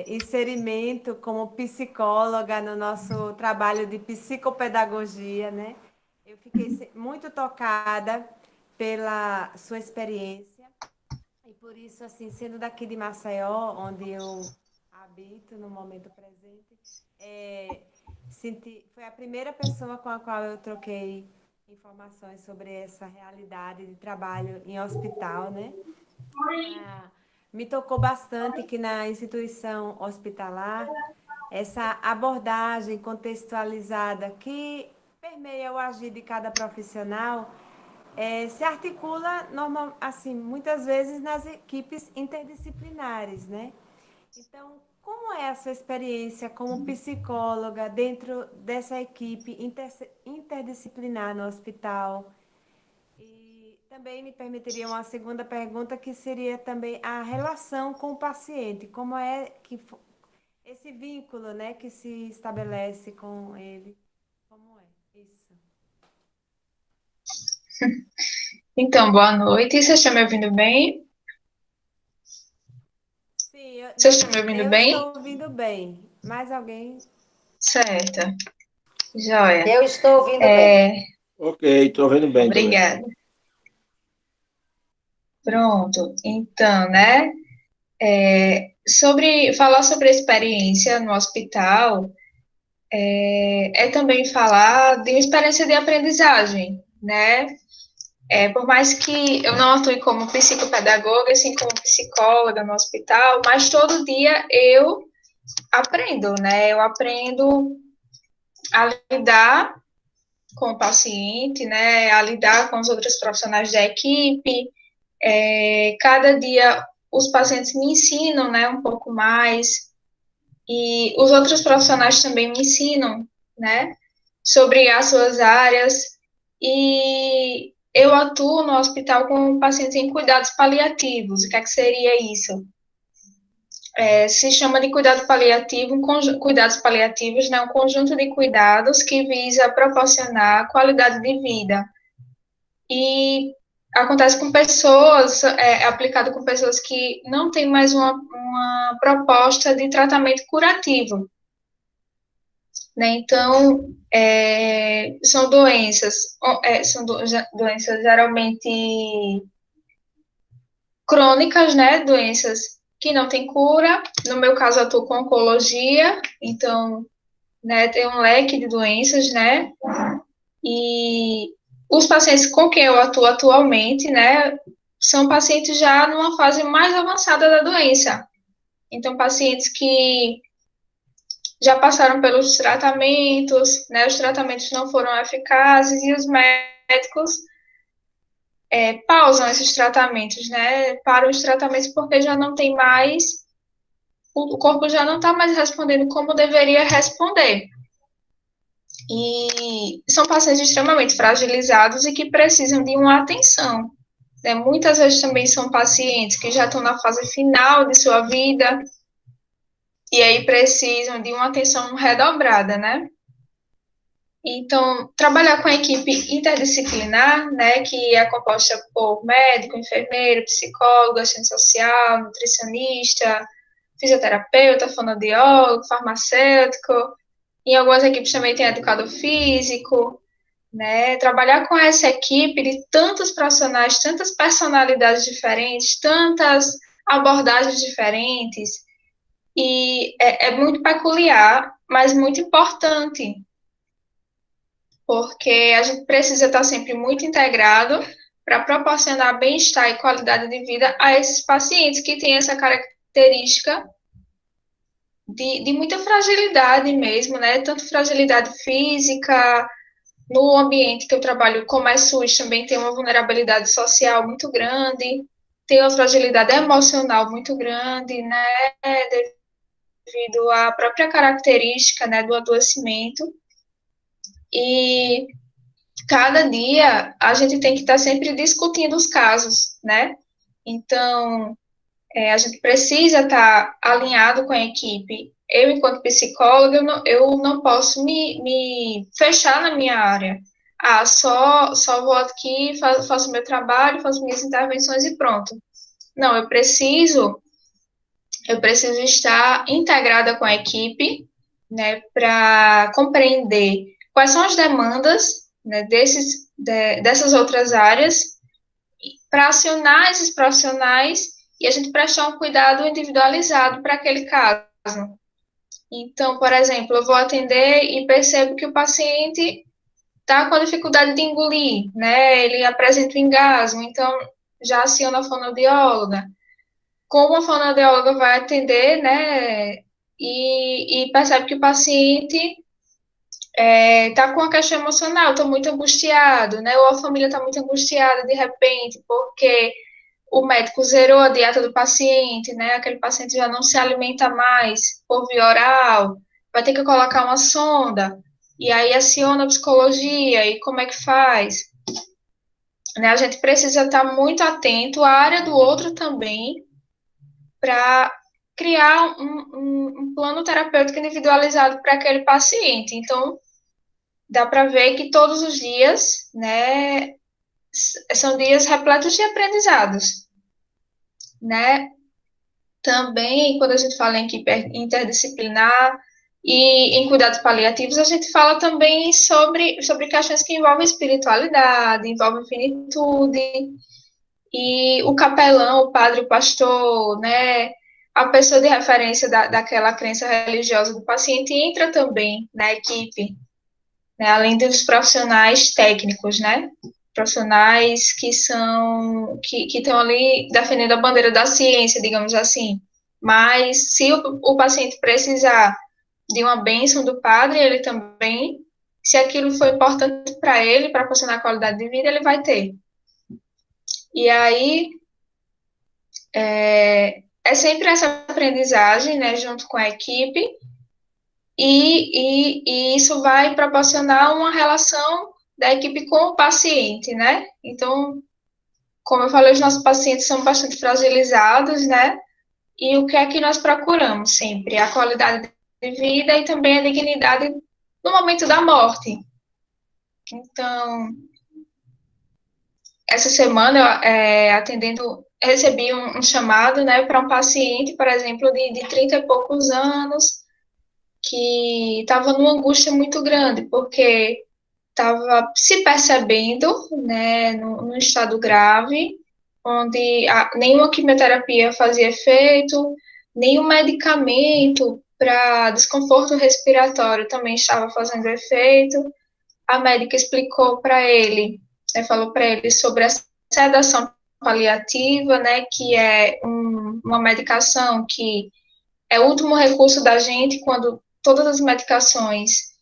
inserimento como psicóloga no nosso trabalho de psicopedagogia, né? Eu fiquei muito tocada pela sua experiência e por isso, assim, sendo daqui de Maceió, onde eu habito no momento presente, foi a primeira pessoa com a qual eu troquei informações sobre essa realidade de trabalho em hospital, né? Me tocou bastante que na instituição hospitalar, essa abordagem contextualizada que permeia o agir de cada profissional se articula assim, muitas vezes nas equipes interdisciplinares, né? Então, como é a sua experiência como psicóloga dentro dessa equipe interdisciplinar no hospital? E também me permitiria uma segunda pergunta, que seria também a relação com o paciente. Como é que esse vínculo, né, que se estabelece com ele? Como é isso? Então, boa noite. Vocês estão me ouvindo bem? Sim, Vocês estão me ouvindo eu bem? estou ouvindo bem. Mais alguém? Certo. Joia. Eu estou ouvindo bem. Ok, estou ouvindo bem também. Obrigada. Pronto. Então, né? Falar sobre a experiência no hospital é também falar de uma experiência de aprendizagem, né? Por mais que eu não atue como psicopedagoga, assim como psicóloga no hospital, mas todo dia eu aprendo, né? Eu aprendo a lidar com o paciente, né? A lidar com os outros profissionais da equipe. Cada dia os pacientes me ensinam, né? Um pouco mais. E os outros profissionais também me ensinam, né? Sobre as suas áreas. E eu atuo no hospital com pacientes em cuidados paliativos. O que é que seria isso? Se chama de cuidado paliativo, cuidados paliativos, né, um conjunto de cuidados que visa proporcionar qualidade de vida. E acontece com pessoas, aplicado com pessoas que não têm mais uma proposta de tratamento curativo. Né? Então, são doenças geralmente crônicas, né, doenças que não têm cura. No meu caso, eu atuo com oncologia, então, né, tem um leque de doenças, né, e os pacientes com quem eu atuo atualmente, né, são pacientes já numa fase mais avançada da doença. Então, pacientes que já passaram pelos tratamentos, né, os tratamentos não foram eficazes e os médicos pausam esses tratamentos, né, param os tratamentos porque já não tem mais, o corpo já não está mais respondendo como deveria responder. E são pacientes extremamente fragilizados e que precisam de uma atenção. Né? Muitas vezes também são pacientes que já estão na fase final de sua vida e aí precisam de uma atenção redobrada, né? Então, trabalhar com a equipe interdisciplinar, né, que é composta por médico, enfermeiro, psicólogo, assistente social, nutricionista, fisioterapeuta, fonoaudiólogo, farmacêutico. Em algumas equipes também tem educador físico, né? Trabalhar com essa equipe de tantos profissionais, tantas personalidades diferentes, tantas abordagens diferentes, e é muito peculiar, mas muito importante, porque a gente precisa estar sempre muito integrado para proporcionar bem-estar e qualidade de vida a esses pacientes que têm essa característica de muita fragilidade mesmo, né? Tanto fragilidade física, no ambiente que eu trabalho, como é SUS, também tem uma vulnerabilidade social muito grande, tem uma fragilidade emocional muito grande, né? Devido à própria característica, né, do adoecimento. E cada dia a gente tem que estar sempre discutindo os casos, né? Então, a gente precisa estar alinhado com a equipe. Eu, enquanto psicóloga, eu não posso me fechar na minha área. Ah, só vou aqui, faço meu trabalho, faço minhas intervenções e pronto. Não, eu preciso estar integrada com a equipe, né, para compreender quais são as demandas, né, dessas outras áreas, para acionar esses profissionais e a gente prestar um cuidado individualizado para aquele caso. Então, por exemplo, eu vou atender e percebo que o paciente está com a dificuldade de engolir, né? Ele apresenta o engasgo, então já aciona a fonoaudióloga. Como a fonoaudióloga vai atender, né? E percebe que o paciente está com a questão emocional, está muito angustiado, né? Ou a família está muito angustiada de repente, porque o médico zerou a dieta do paciente, né? Aquele paciente já não se alimenta mais por via oral, vai ter que colocar uma sonda, e aí aciona a psicologia, e como é que faz? Né? A gente precisa estar muito atento à área do outro também, para criar um plano terapêutico individualizado para aquele paciente. Então, dá para ver que todos os dias, né, são dias repletos de aprendizados, né? Também, quando a gente fala em equipe interdisciplinar e em cuidados paliativos, a gente fala também sobre questões que envolvem espiritualidade, envolvem finitude, e o capelão, o padre, o pastor, né, a pessoa de referência daquela crença religiosa do paciente entra também na equipe, né, além dos profissionais técnicos, né, profissionais que estão ali defendendo a bandeira da ciência, digamos assim. Mas se o paciente precisar de uma bênção do padre, ele também, se aquilo foi importante para ele, para proporcionar qualidade de vida, ele vai ter. E aí é sempre essa aprendizagem, né, junto com a equipe, e isso vai proporcionar uma relação da equipe com o paciente, né? Então, como eu falei, os nossos pacientes são bastante fragilizados, né? E o que é que nós procuramos sempre? A qualidade de vida e também a dignidade no momento da morte. Então, essa semana, recebi um chamado, né, para um paciente, por exemplo, de 30 e poucos anos, que estava numa angústia muito grande, porque estava se percebendo, né, num estado grave, onde nenhuma quimioterapia fazia efeito, nenhum medicamento para desconforto respiratório também estava fazendo efeito. A médica explicou para ele, né, falou para ele sobre a sedação paliativa, né, que é uma medicação que é o último recurso da gente quando todas as medicações,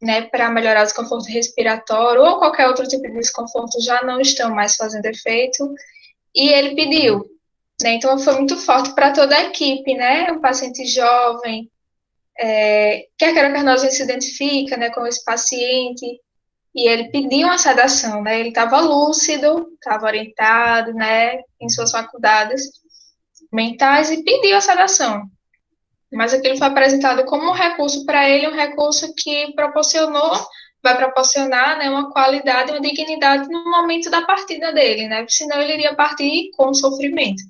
né, para melhorar o desconforto respiratório ou qualquer outro tipo de desconforto já não estão mais fazendo efeito, e ele pediu, né, então foi muito forte para toda a equipe, né, um paciente jovem, quer queira, quer não, a gente se identifica, né, com esse paciente, e ele pediu uma sedação, né, ele estava lúcido, estava orientado, né, em suas faculdades mentais, e pediu a sedação. Mas aquilo foi apresentado como um recurso para ele, um recurso que proporcionou vai proporcionar, né, uma qualidade e uma dignidade no momento da partida dele, né? Senão ele iria partir com sofrimento.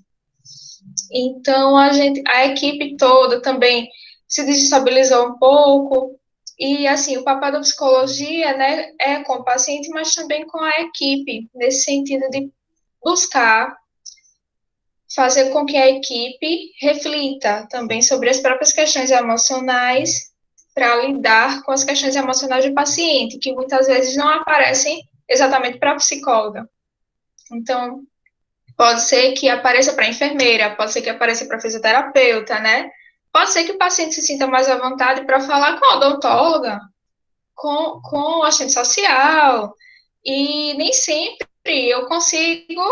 Então, a equipe toda também se desestabilizou um pouco. E, assim, o papel da psicologia, né, é com o paciente, mas também com a equipe, nesse sentido de buscar fazer com que a equipe reflita também sobre as próprias questões emocionais para lidar com as questões emocionais do paciente, que muitas vezes não aparecem exatamente para a psicóloga. Então, pode ser que apareça para a enfermeira, pode ser que apareça para a fisioterapeuta, né? Pode ser que o paciente se sinta mais à vontade para falar com a odontóloga, com o assistente social, e nem sempre eu consigo,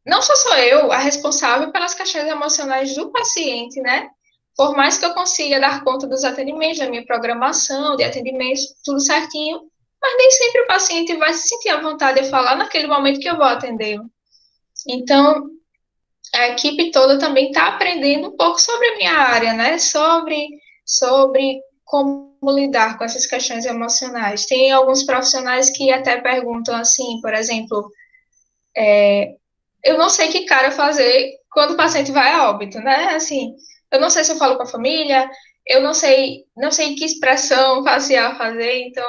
não sou eu a responsável pelas questões emocionais do paciente, né? Por mais que eu consiga dar conta dos atendimentos, da minha programação, de atendimentos, tudo certinho, mas nem sempre o paciente vai se sentir à vontade de falar naquele momento que eu vou atender. Então, a equipe toda também está aprendendo um pouco sobre a minha área, né? Sobre como lidar com essas questões emocionais. Tem alguns profissionais que até perguntam assim, por exemplo, eu não sei que cara fazer quando o paciente vai a óbito, né? Assim, eu não sei se eu falo com a família, eu não sei que expressão facial fazer, então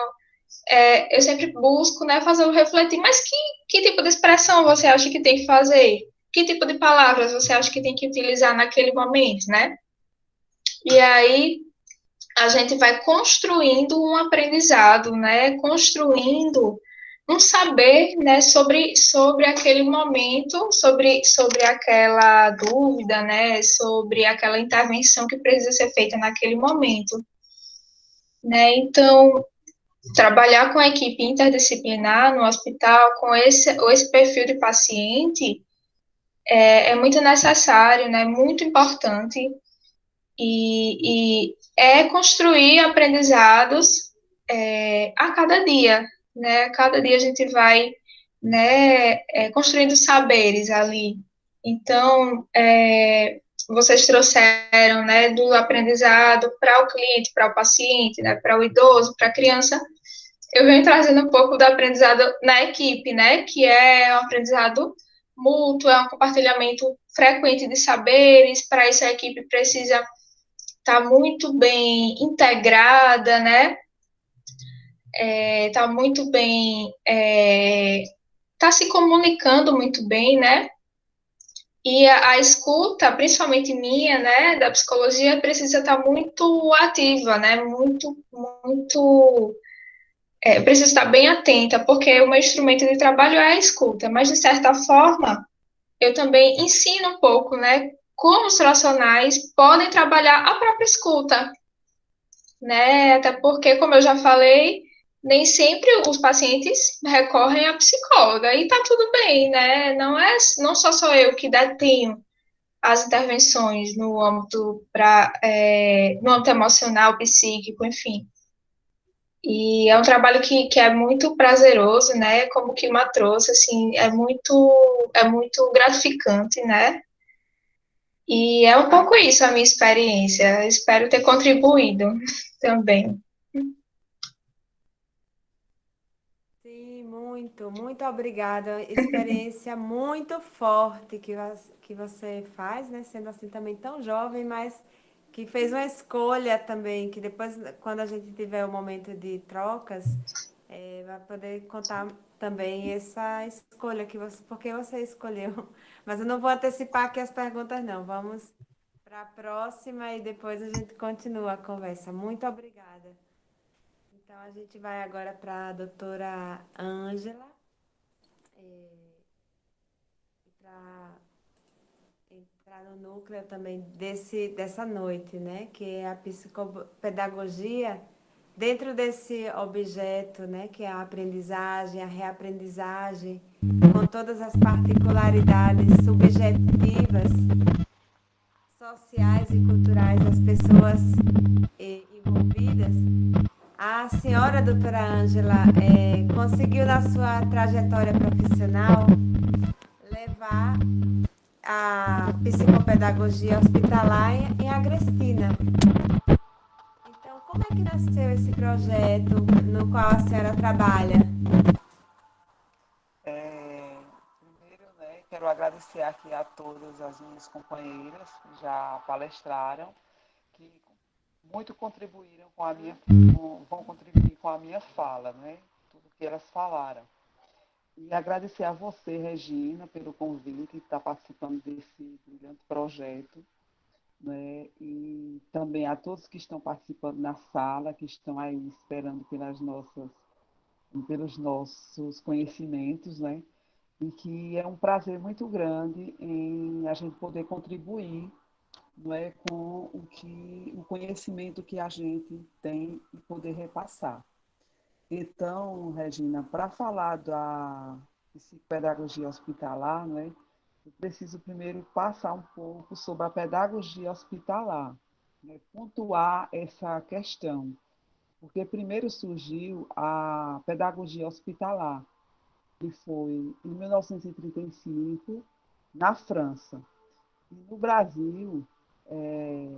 eu sempre busco, né, fazer o refletir, mas que tipo de expressão você acha que tem que fazer? Que tipo de palavras você acha que tem que utilizar naquele momento, né? E aí a gente vai construindo um aprendizado, né? Construindo um saber, né, sobre aquele momento, sobre aquela dúvida, né, sobre aquela intervenção que precisa ser feita naquele momento, né? Então, trabalhar com a equipe interdisciplinar no hospital, com esse perfil de paciente, é muito necessário, né, muito importante, e é construir aprendizados a cada dia, né? A cada dia a gente vai, né, construindo saberes ali. Então, vocês trouxeram, né, do aprendizado para o cliente, para o paciente, né, para o idoso, para a criança. Eu venho trazendo um pouco do aprendizado na equipe, né, que é um aprendizado mútuo, é um compartilhamento frequente de saberes. Para isso a equipe precisa estar muito bem integrada, né, tá muito bem, tá se comunicando muito bem, né? E a escuta, principalmente minha, né, da psicologia, precisa estar muito ativa, né? Muito. Eu preciso estar bem atenta, porque o meu instrumento de trabalho é a escuta, mas de certa forma, eu também ensino um pouco, né? Como os profissionais podem trabalhar a própria escuta, né? Até porque, como eu já falei, nem sempre os pacientes recorrem à psicóloga e tá tudo bem, né? Não sou eu que detenho as intervenções no âmbito emocional, psíquico, enfim. E é um trabalho que é muito prazeroso, né? Como que uma trouxe, assim, é muito gratificante, né? E é um pouco isso a minha experiência. Espero ter contribuído também. Sim, muito obrigada. Experiência muito forte que você faz, né? Sendo assim também tão jovem, mas que fez uma escolha também, que depois, quando a gente tiver o momento de trocas, vai poder contar também essa escolha porque você escolheu. Mas eu não vou antecipar aqui as perguntas, não. Vamos para a próxima e depois a gente continua a conversa. Muito obrigada. Então, a gente vai agora para a doutora Ângela, para entrar no núcleo também dessa noite, né? Que é a psicopedagogia, dentro desse objeto, né? Que é a aprendizagem, a reaprendizagem, com todas as particularidades subjetivas, sociais e culturais das pessoas envolvidas. A senhora doutora Ângela conseguiu, na sua trajetória profissional, levar a psicopedagogia hospitalar em Agrestina. Então, Como é que nasceu esse projeto no qual a senhora trabalha? Primeiro, né, quero agradecer aqui a todas as minhas companheiras que já palestraram, que muito contribuíram com a minha, vão contribuir com a minha fala, né? Tudo que elas falaram. E agradecer a você, Regina, pelo convite de estar participando desse brilhante projeto, né? E também a todos que estão participando na sala, que estão aí esperando pelos nossos conhecimentos, né? E que é um prazer muito grande em a gente poder contribuir, não é, com o conhecimento que a gente tem e poder repassar. Então, Regina, para falar da psicopedagogia hospitalar, não é, eu preciso primeiro passar um pouco sobre a pedagogia hospitalar, né, pontuar essa questão, porque primeiro surgiu a pedagogia hospitalar, que foi em 1935, na França. E no Brasil, é,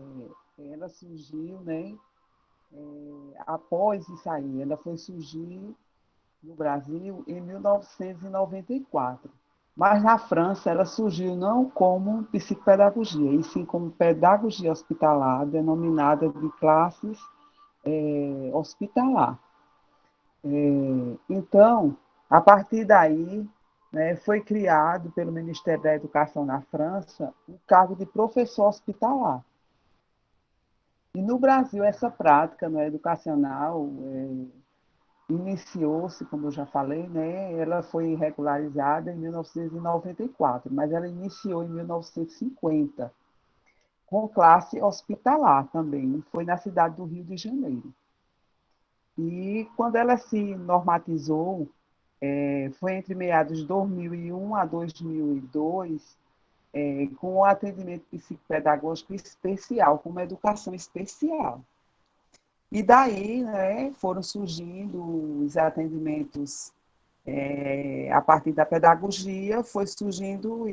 ela surgiu, né, após isso aí, ela foi surgir no Brasil em 1994. Mas na França ela surgiu não como psicopedagogia, e sim como pedagogia hospitalar, denominada de classes hospitalar. Então, a partir daí, né, foi criado pelo Ministério da Educação na França o cargo de professor hospitalar. E no Brasil, essa prática, né, educacional iniciou-se, como eu já falei, né, ela foi regularizada em 1994, mas ela iniciou em 1950, com classe hospitalar também, foi na cidade do Rio de Janeiro. E quando ela se normatizou, foi entre meados de 2001 a 2002, com o atendimento psicopedagógico especial, com uma educação especial. E daí, né, foram surgindo os atendimentos a partir da pedagogia, foi surgindo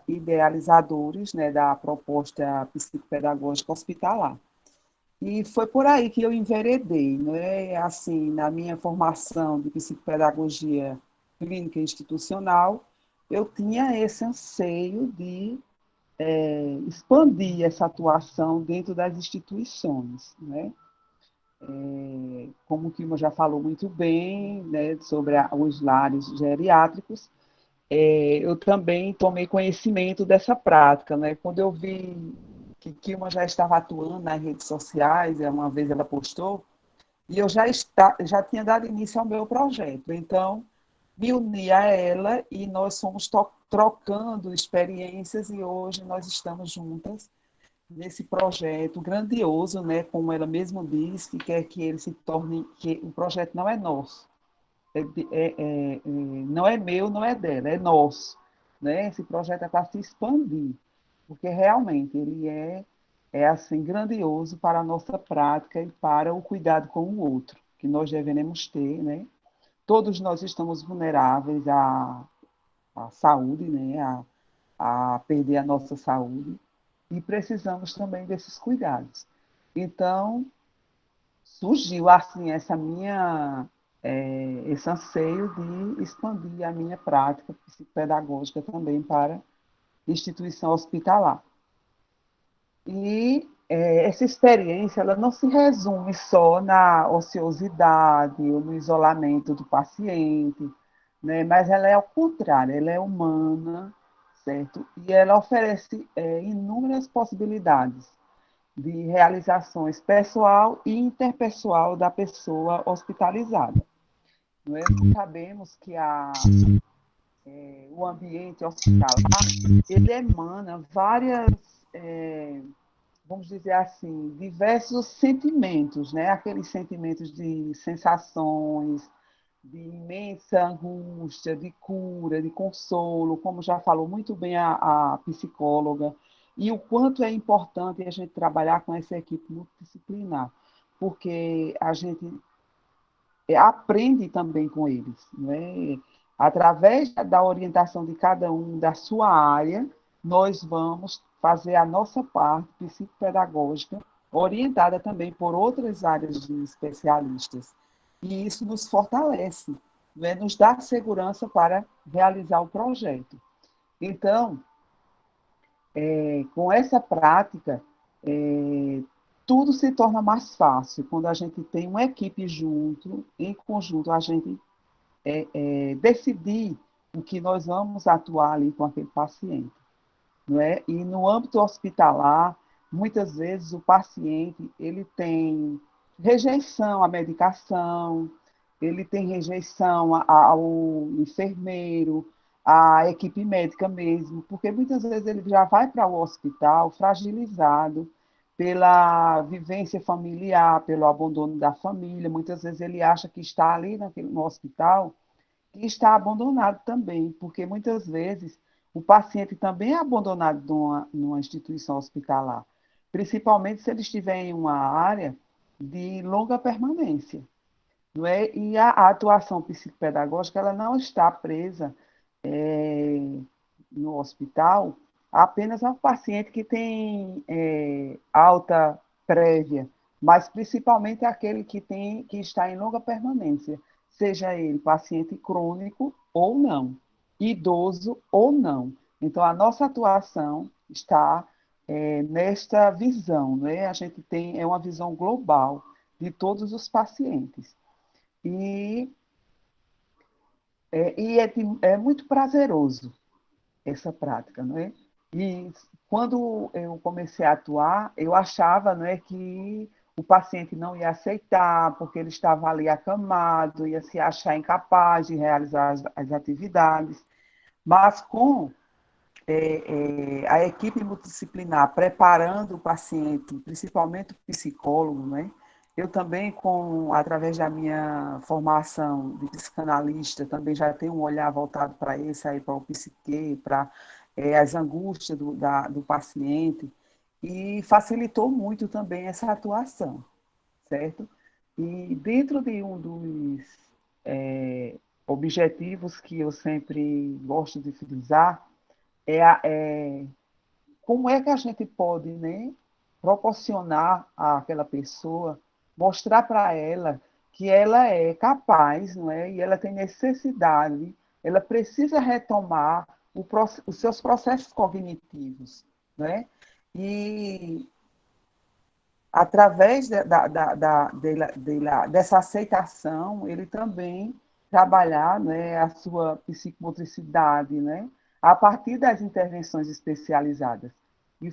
idealizadores, né, da proposta psicopedagógica hospitalar. E foi por aí que eu enveredei, né? Assim, na minha formação de psicopedagogia clínica institucional, eu tinha esse anseio de expandir essa atuação dentro das instituições, né? Como o Kilma já falou muito bem, né, sobre os lares geriátricos, eu também tomei conhecimento dessa prática, né? Quando eu vi que Kilma já estava atuando nas redes sociais, uma vez ela postou, e eu já tinha dado início ao meu projeto. Então, me uni a ela e nós fomos trocando experiências e hoje nós estamos juntas nesse projeto grandioso, né? Como ela mesma diz, que quer que ele se torne, que o projeto não é nosso, não é meu, não é dela, é nosso, né? Esse projeto é para se expandir, porque realmente ele é assim grandioso para a nossa prática e para o cuidado com o outro, que nós devemos ter, né? Todos nós estamos vulneráveis à saúde, né? A perder a nossa saúde e precisamos também desses cuidados. Então, surgiu assim esse anseio de expandir a minha prática psicopedagógica também para instituição hospitalar. E essa experiência ela não se resume só na ociosidade ou no isolamento do paciente, né? Mas ela é ao contrário, ela é humana, certo? E ela oferece inúmeras possibilidades de realizações pessoal e interpessoal da pessoa hospitalizada. Não é? Sabemos que o ambiente hospitalar ele emana várias vamos dizer assim, diversos sentimentos, né? Aqueles sentimentos de sensações, de imensa angústia, de cura, de consolo, como já falou muito bem a psicóloga, e o quanto é importante a gente trabalhar com essa equipe multidisciplinar, porque a gente aprende também com eles, né? Através da orientação de cada um da sua área, nós vamos fazer a nossa parte psicopedagógica orientada também por outras áreas de especialistas. E isso nos fortalece, né? Nos dá segurança para realizar o projeto. Então, com essa prática, tudo se torna mais fácil. Quando a gente tem uma equipe junto, em conjunto, a gente decidir o que nós vamos atuar ali com aquele paciente. Não é? E no âmbito hospitalar, muitas vezes o paciente ele tem rejeição à medicação, ele tem rejeição ao enfermeiro, à equipe médica mesmo, porque muitas vezes ele já vai para o hospital fragilizado pela vivência familiar, pelo abandono da família. Muitas vezes ele acha que está ali no hospital e está abandonado também, porque muitas vezes o paciente também é abandonado numa instituição hospitalar, principalmente se ele estiver em uma área de longa permanência. Não é? E a atuação psicopedagógica ela não está presa no hospital apenas ao paciente que tem alta prévia, mas principalmente aquele que está em longa permanência, seja ele paciente crônico ou não, idoso ou não. Então, a nossa atuação está nesta visão, né? A gente tem uma visão global de todos os pacientes. E é muito prazeroso essa prática, não é? E quando eu comecei a atuar, eu achava, não é, que o paciente não ia aceitar, porque ele estava ali acamado, ia se achar incapaz de realizar as atividades. Mas com a equipe multidisciplinar preparando o paciente, principalmente o psicólogo, né? Eu também, através da minha formação de psicanalista, também já tenho um olhar voltado para isso, aí, para o psique, para as angústias do paciente, e facilitou muito também essa atuação, certo? E dentro de um dos objetivos que eu sempre gosto de frisar, como é que a gente pode, né, proporcionar àquela pessoa, mostrar para ela que ela é capaz, não é? E ela tem necessidade, ela precisa retomar os seus processos cognitivos, né? E através dessa aceitação, ele também trabalhar, né, a sua psicomotricidade, né, a partir das intervenções especializadas. E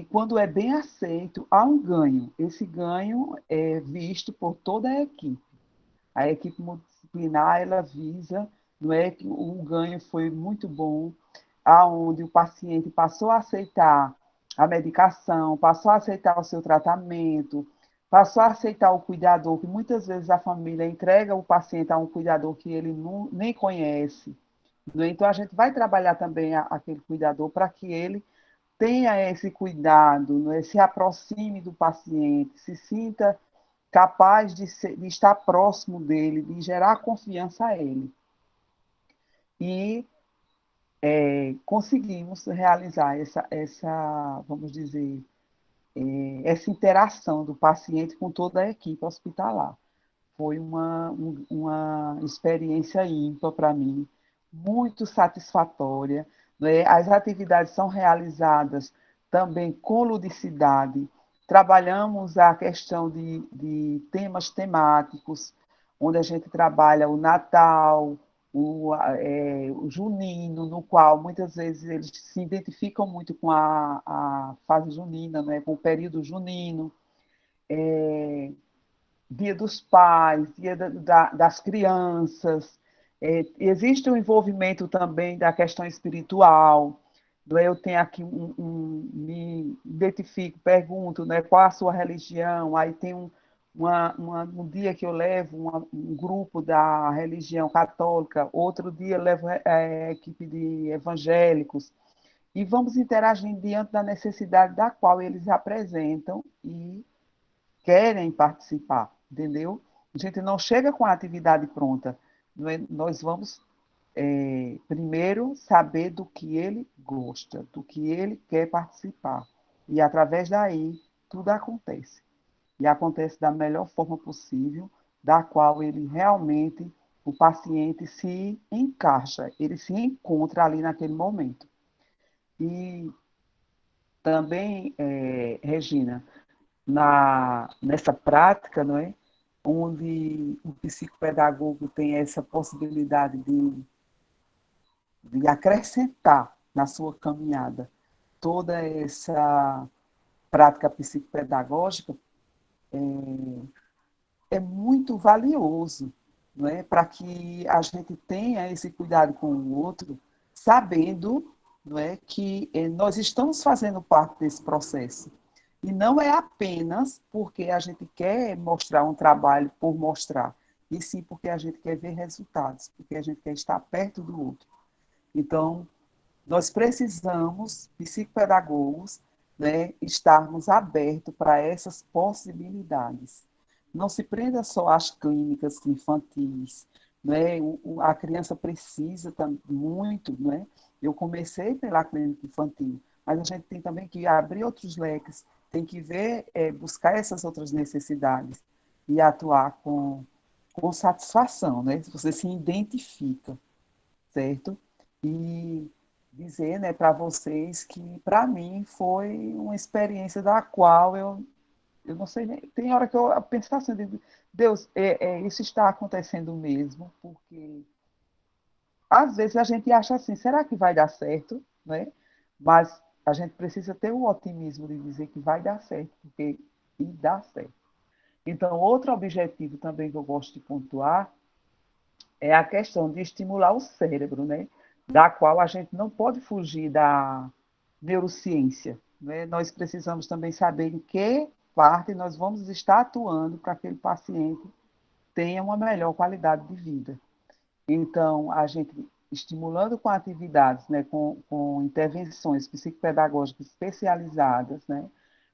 quando é bem aceito, há um ganho. Esse ganho é visto por toda a equipe. A equipe multidisciplinar, ela visa, não é, que o ganho foi muito bom, aonde o paciente passou a aceitar a medicação, passou a aceitar o seu tratamento, passou a aceitar o cuidador, que muitas vezes a família entrega o paciente a um cuidador que ele nem conhece. Então, a gente vai trabalhar também aquele cuidador para que ele tenha esse cuidado, né? Se aproxime do paciente, se sinta capaz de estar próximo dele, de gerar confiança a ele. E conseguimos realizar vamos dizer, essa interação do paciente com toda a equipe hospitalar. Foi uma experiência ímpar para mim, muito satisfatória, né? As atividades são realizadas também com ludicidade. Trabalhamos a questão de temas temáticos, onde a gente trabalha o Natal, o junino, no qual muitas vezes eles se identificam muito com a fase junina, né? Com o período junino. Dia dos Pais, Dia das Crianças. Existe o envolvimento também da questão espiritual. Eu tenho aqui me identifico, pergunto, né, qual a sua religião. Aí tem um dia que eu levo um grupo da religião católica, outro dia eu levo a equipe de evangélicos, e vamos interagindo diante da necessidade da qual eles apresentam e querem participar, entendeu? A gente não chega com a atividade pronta. Nós vamos primeiro saber do que ele gosta, do que ele quer participar. E através daí tudo acontece. E acontece da melhor forma possível, da qual ele realmente, o paciente se encaixa, ele se encontra ali naquele momento. E também, Regina, nessa prática, não é? Onde o psicopedagogo tem essa possibilidade de acrescentar na sua caminhada toda essa prática psicopedagógica, é muito valioso, não é? Para que a gente tenha esse cuidado com o outro, sabendo, não é, que nós estamos fazendo parte desse processo. E não é apenas porque a gente quer mostrar um trabalho por mostrar, e sim porque a gente quer ver resultados, porque a gente quer estar perto do outro. Então, nós precisamos, psicopedagogos, né, estarmos abertos para essas possibilidades. Não se prenda só às clínicas infantis, né? A criança precisa muito, né? Eu comecei pela clínica infantil, mas a gente tem também que abrir outros leques, tem que ver, buscar essas outras necessidades e atuar com satisfação, né? Você se identifica, certo? E dizer, né, para vocês que, para mim, foi uma experiência da qual eu não sei nem. Tem hora que eu penso assim, Deus, isso está acontecendo mesmo, porque às vezes a gente acha assim, será que vai dar certo? Né? Mas a gente precisa ter o otimismo de dizer que vai dar certo, porque e dá certo. Então, outro objetivo também que eu gosto de pontuar é a questão de estimular o cérebro, né? Da qual a gente não pode fugir da neurociência. Né? Nós precisamos também saber em que parte nós vamos estar atuando para que aquele paciente tenha uma melhor qualidade de vida. Então, a gente estimulando com atividades, né, com intervenções psicopedagógicas especializadas, né,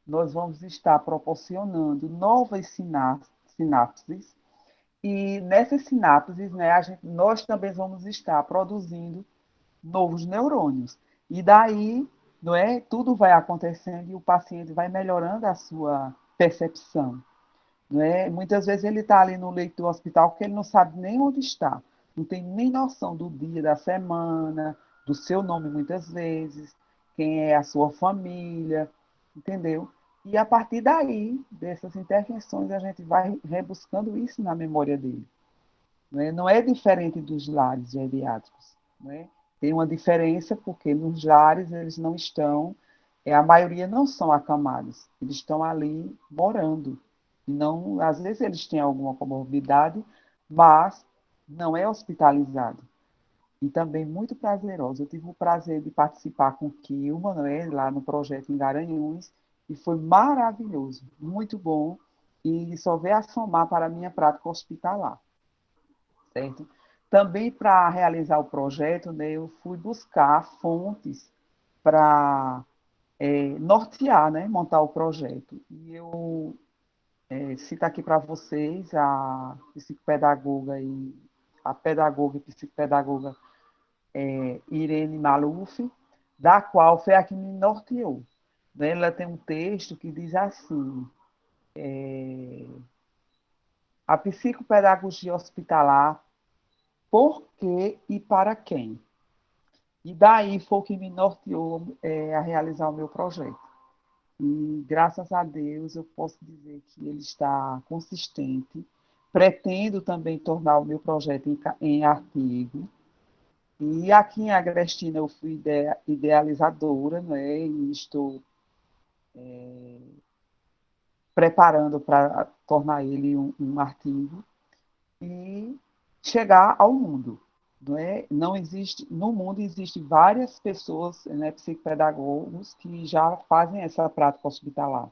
nós vamos estar proporcionando novas sinapses e nessas sinapses, né, nós também vamos estar produzindo novos neurônios. E daí, não é, tudo vai acontecendo e o paciente vai melhorando a sua percepção. Não é? Muitas vezes ele está ali no leito do hospital que ele não sabe nem onde está, não tem nem noção do dia, da semana, do seu nome muitas vezes, quem é a sua família, entendeu? E a partir daí, dessas intervenções, a gente vai rebuscando isso na memória dele. Não é diferente dos lares geriátricos. Não é? Tem uma diferença porque nos lares eles não estão, a maioria não são acamados, eles estão ali morando. E não, às vezes eles têm alguma comorbidade, mas não é hospitalizado. E também muito prazeroso. Eu tive o prazer de participar com o Kilma, não é? Lá no projeto em Garanhuns, e foi maravilhoso, muito bom, e só veio a somar para a minha prática hospitalar. Certo? Também para realizar o projeto, né, eu fui buscar fontes para nortear, né, montar o projeto. E eu cito aqui para vocês a psicopedagoga a pedagoga e psicopedagoga Irene Maluf, da qual foi a que me norteou. Né? Ela tem um texto que diz assim: a psicopedagogia hospitalar, por que e para quem? E daí foi o que me norteou a realizar o meu projeto. E, graças a Deus, eu posso dizer que ele está consistente. Pretendo também tornar o meu projeto em artigo. E aqui em Agrestina eu fui idealizadora, né? E estou preparando para tornar ele um artigo e chegar ao mundo. Não é? Não existe, no mundo existem várias pessoas, né, psicopedagogos, que já fazem essa prática hospitalar.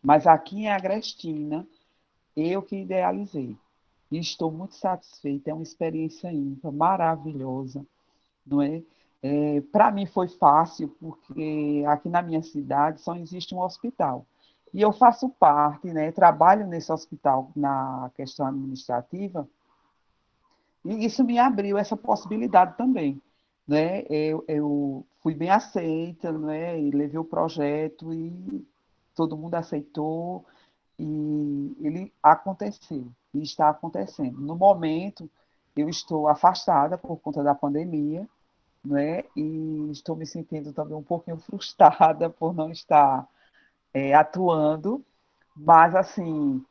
Mas aqui em Agrestina, eu que idealizei. E estou muito satisfeita, é uma experiência ímpar, maravilhosa. Não é? Para mim foi fácil, porque aqui na minha cidade só existe um hospital. E eu faço parte, né, trabalho nesse hospital na questão administrativa, e isso me abriu essa possibilidade também. Né? Eu fui bem aceita, né? E levei o projeto e todo mundo aceitou e ele aconteceu, e está acontecendo. No momento, eu estou afastada por conta da pandemia, né? E estou me sentindo também um pouquinho frustrada por não estar atuando, mas assim,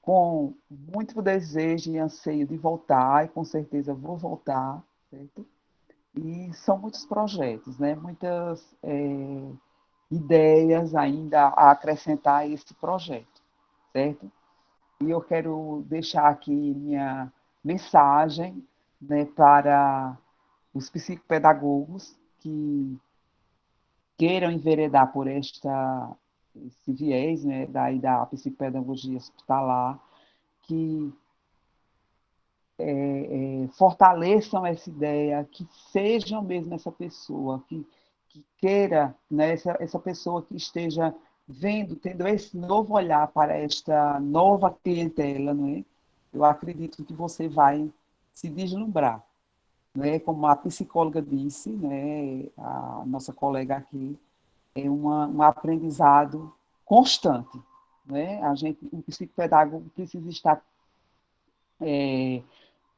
com muito desejo e anseio de voltar, e com certeza vou voltar, certo? E são muitos projetos, né? Muitas ideias ainda a acrescentar a esse projeto, certo? E eu quero deixar aqui minha mensagem, né, para os psicopedagogos que queiram enveredar por esse viés, né, da psicopedagogia hospitalar, que fortaleçam essa ideia, que sejam mesmo essa pessoa, que queira, né, essa pessoa que esteja vendo, tendo esse novo olhar para esta nova clientela, não é? Eu acredito que você vai se deslumbrar, né? Como a psicóloga disse, né, a nossa colega aqui, é um aprendizado constante, né? O psicopedagogo precisa estar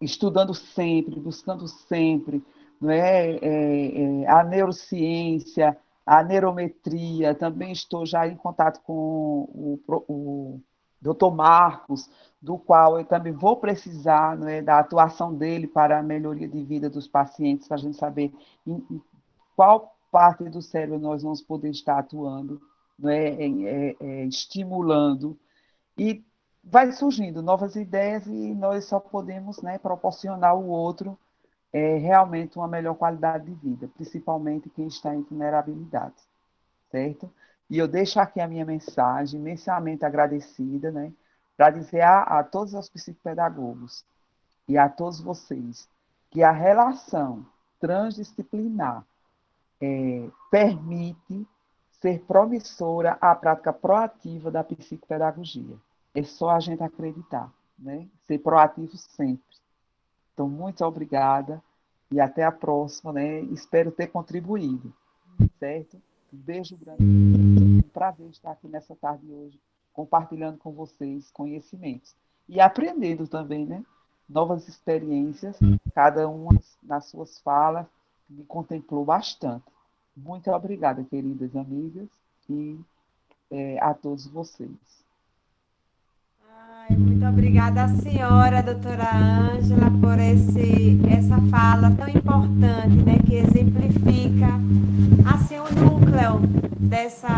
estudando sempre, buscando sempre, não é? A neurociência, a neurometria, também estou já em contato com o Dr. Marcos, do qual eu também vou precisar, não é, da atuação dele para a melhoria de vida dos pacientes, para a gente saber em qual parte do cérebro nós vamos poder estar atuando, não é, estimulando, e vai surgindo novas ideias e nós só podemos, né, proporcionar ao outro realmente uma melhor qualidade de vida, principalmente quem está em vulnerabilidade, certo? E eu deixo aqui a minha mensagem, imensamente agradecida, né, para dizer a todos os psicopedagogos e a todos vocês que a relação transdisciplinar permite ser promissora a prática proativa da psicopedagogia. É só a gente acreditar, né? Ser proativo sempre. Então, muito obrigada e até a próxima, né? Espero ter contribuído, certo? Um beijo grande. Um prazer estar aqui nessa tarde hoje, compartilhando com vocês conhecimentos e aprendendo também, né? Novas experiências, cada uma nas suas falas me contemplou bastante. Muito obrigada, queridas amigas, e a todos vocês. Muito obrigada à senhora, doutora Ângela, por essa fala tão importante, né, que exemplifica assim o núcleo dessa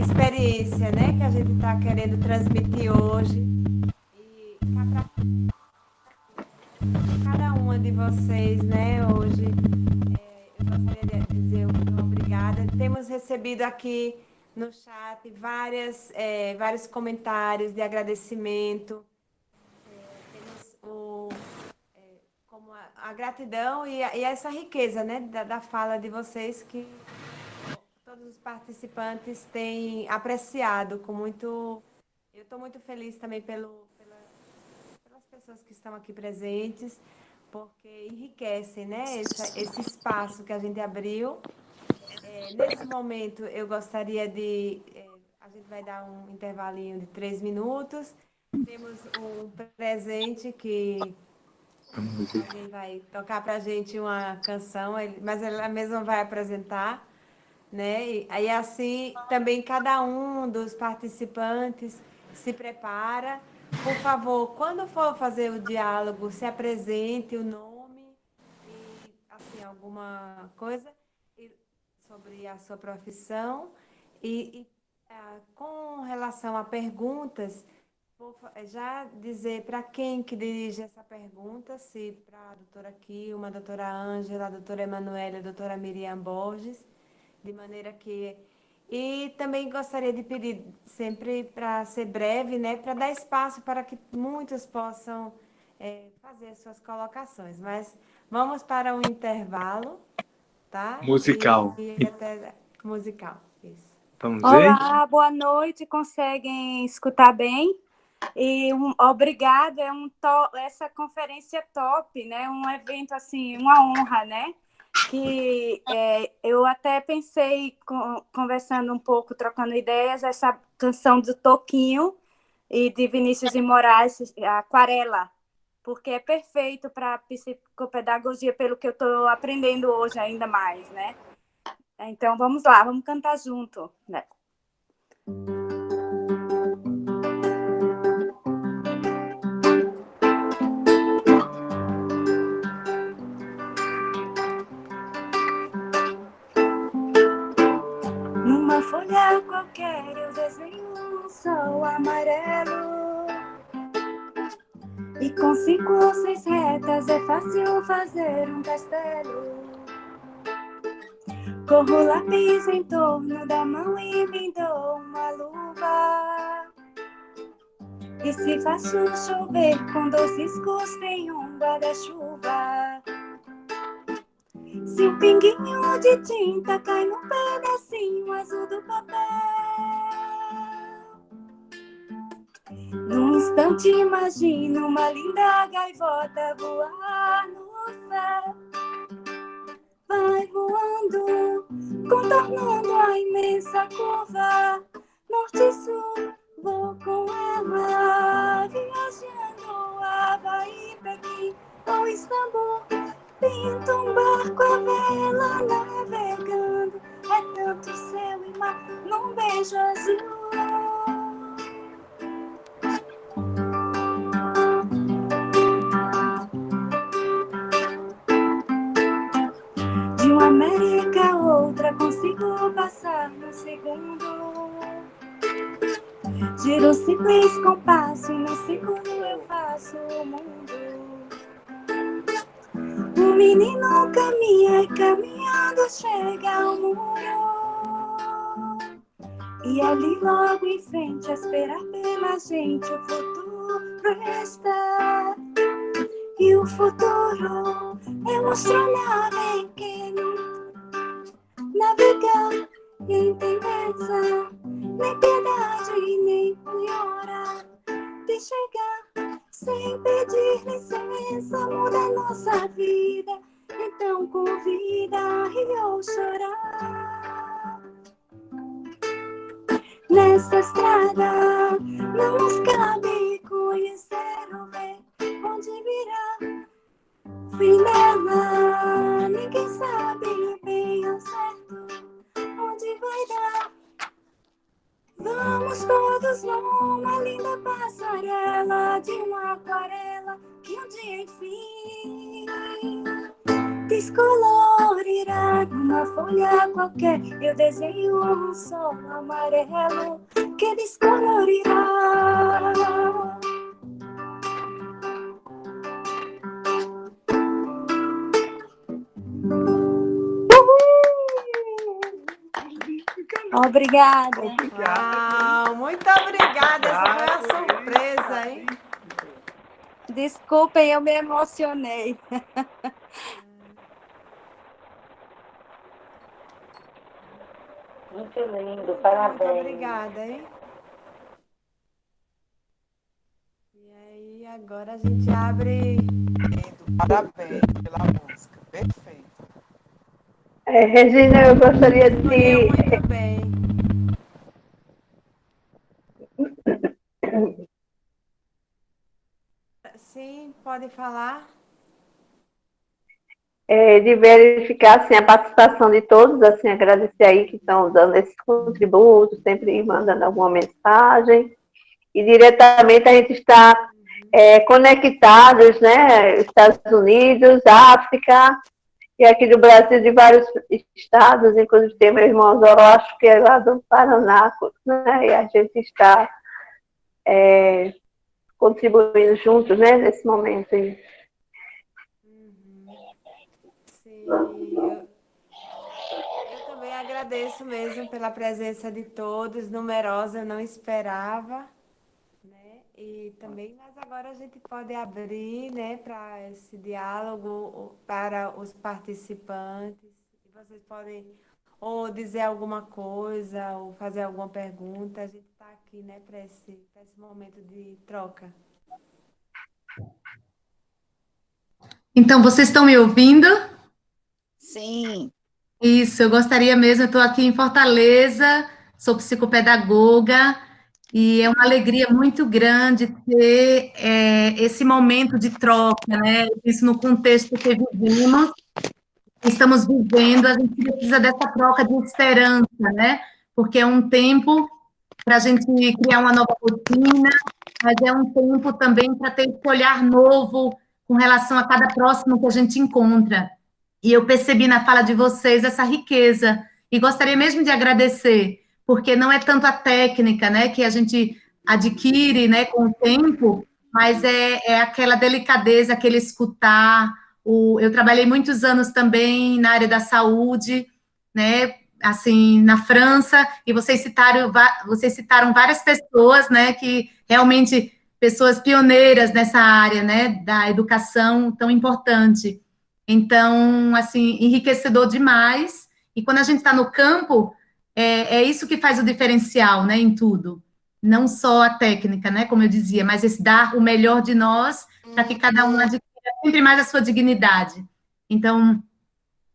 experiência, né, que a gente está querendo transmitir hoje. E para cada uma de vocês, né, hoje, eu gostaria de dizer muito obrigada. Temos recebido aqui no chat vários comentários de agradecimento. Temos como a gratidão e essa riqueza, né, da fala de vocês, que todos os participantes têm apreciado com muito. Eu estou muito feliz também pelas pessoas que estão aqui presentes, porque enriquecem, né, esse espaço que a gente abriu. Nesse momento, eu gostaria de. A gente vai dar um intervalinho de 3 minutos. Temos um presente que alguém vai tocar para a gente uma canção, mas ela mesma vai apresentar, né? E aí, assim, também cada um dos participantes se prepara. Por favor, quando for fazer o diálogo, se apresente o nome e, assim, alguma coisa sobre a sua profissão com relação a perguntas, vou já dizer para quem que dirige essa pergunta, se para a doutora Kilma, a doutora Ângela, a doutora Emanuela, a doutora Miriam Borges, de maneira que... E também gostaria de pedir sempre para ser breve, né, para dar espaço para que muitos possam fazer suas colocações. Mas vamos para um intervalo, tá? Musical. E até musical, isso. Vamos ver? Olá, boa noite. Conseguem escutar bem? E obrigado, essa conferência top, né? Um evento assim, uma honra, né? que eu até pensei, conversando um pouco, trocando ideias, essa canção do Toquinho e de Vinícius de Moraes, Aquarela, porque é perfeito para psicopedagogia, pelo que eu estou aprendendo hoje ainda mais, né? Então, vamos lá, vamos cantar junto, né? Numa folha qualquer eu desenho um sol amarelo, e com 5 ou 6 retas é fácil fazer um castelo. Corro lápis em torno da mão e me dou uma luva, e se faço chover com 2 riscos tem um guarda-chuva. Se um pinguinho de tinta cai num pedacinho azul do papel, num instante imagino uma linda gaivota voar no céu. Vai voando, contornando a imensa curva, norte e sul, vou com ela, viajando Havaí, Pequim ou Istambul. Pinto um barco à vela, navegando, é tanto céu e mar num beijo azul. De uma América a outra consigo passar num segundo. Giro um simples compasso e num segundo eu faço o mundo. O menino caminha e caminhando chega ao muro, e ali logo em frente a esperar pela gente o futuro está. E o futuro é uma astronave que navegar em tempestade, nem piedade, nem piora, de chegar sem pedir licença, muda nossa vida, então convida a rir ou chorar. Nessa estrada não nos cabe conhecer ou ver onde virá fim dela, ninguém sabe bem ao certo onde vai dar. Vamos todos numa linda passarela de uma aquarela que um dia enfim descolorirá. Numa folha qualquer eu desenho um sol amarelo que descolorirá. Obrigada. Muito obrigada. Essa foi uma surpresa, hein? Desculpem, eu me emocionei. Muito lindo, parabéns. Muito obrigada, hein? E aí, agora a gente abre... Parabéns pela música, perfeito. Regina, eu gostaria de... Muito bem. Sim, pode falar. De verificar assim, a participação de todos, assim, agradecer aí que estão dando esses contributos, sempre mandando alguma mensagem. E diretamente a gente está conectados, né? Estados Unidos, África, e aqui do Brasil, de vários estados, inclusive tem meu irmão Zorosco, que é lá do Paraná, né? E a gente está contribuindo juntos, né, nesse momento aí. Sim, eu também agradeço mesmo pela presença de todos, numerosa, eu não esperava, né? E também, mas agora a gente pode abrir, né, para esse diálogo para os participantes. E vocês podem ou dizer alguma coisa, ou fazer alguma pergunta. A gente está aqui, né, para esse momento de troca. Então, vocês estão me ouvindo? Sim. Isso, eu gostaria mesmo, eu estou aqui em Fortaleza, sou psicopedagoga, e é uma alegria muito grande ter esse momento de troca, né? Isso no contexto que vivemos, estamos vivendo, a gente precisa dessa troca de esperança, né? Porque é um tempo para a gente criar uma nova rotina, mas é um tempo também para ter esse olhar novo com relação a cada próximo que a gente encontra. E eu percebi na fala de vocês essa riqueza, e gostaria mesmo de agradecer, porque não é tanto a técnica, né, que a gente adquire, né, com o tempo, mas é aquela delicadeza, aquele escutar. Eu trabalhei muitos anos também na área da saúde, né, assim, na França, e vocês citaram várias pessoas, né, que realmente, pessoas pioneiras nessa área, né, da educação tão importante. Então, assim, enriquecedor demais. E quando a gente está no campo, é isso que faz o diferencial, né, em tudo. Não só a técnica, né, como eu dizia, mas esse dar o melhor de nós para que cada um adquira sempre mais a sua dignidade. Então,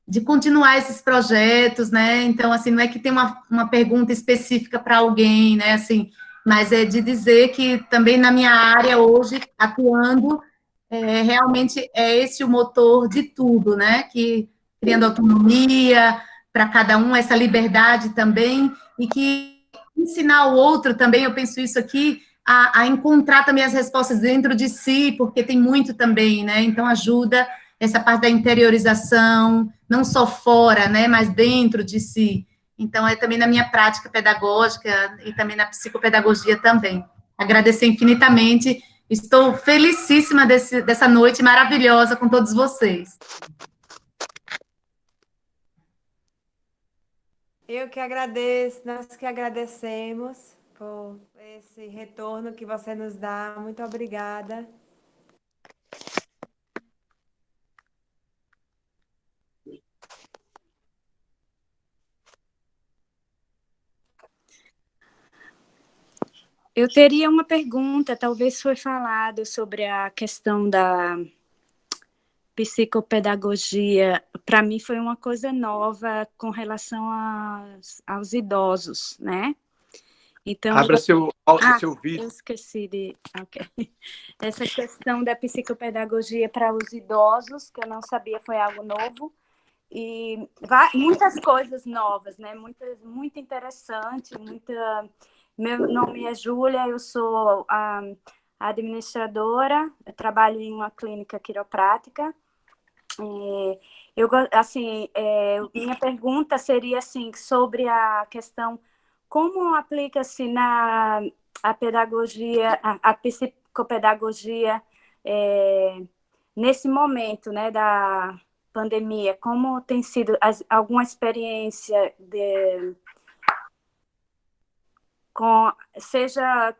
de continuar esses projetos, né? Então, assim, não é que tem uma pergunta específica para alguém, né? Assim, mas é de dizer que também na minha área hoje, atuando, realmente é esse o motor de tudo, né? Que criando autonomia para cada um, essa liberdade também, e que ensinar o outro também, eu penso isso aqui, a encontrar também as respostas dentro de si, porque tem muito também, né? Então ajuda essa parte da interiorização, não só fora, né, mas dentro de si. Então é também na minha prática pedagógica e também na psicopedagogia também. Agradecer infinitamente. Estou felicíssima dessa noite maravilhosa com todos vocês. Eu que agradeço, nós que agradecemos por esse retorno que você nos dá. Muito obrigada. Eu teria uma pergunta, talvez foi falado sobre a questão da psicopedagogia. Para mim foi uma coisa nova com relação aos idosos, né? Então, Abra seu vídeo. eu esqueci de... Ok. Essa questão da psicopedagogia para os idosos, que eu não sabia, foi algo novo. E muitas coisas novas, né? Muito interessante, Meu nome é Júlia, eu sou a administradora, eu trabalho em uma clínica quiroprática. Minha pergunta seria assim, sobre a questão como aplica-se a pedagogia, a psicopedagogia nesse momento, né, da pandemia, como tem sido alguma experiência seja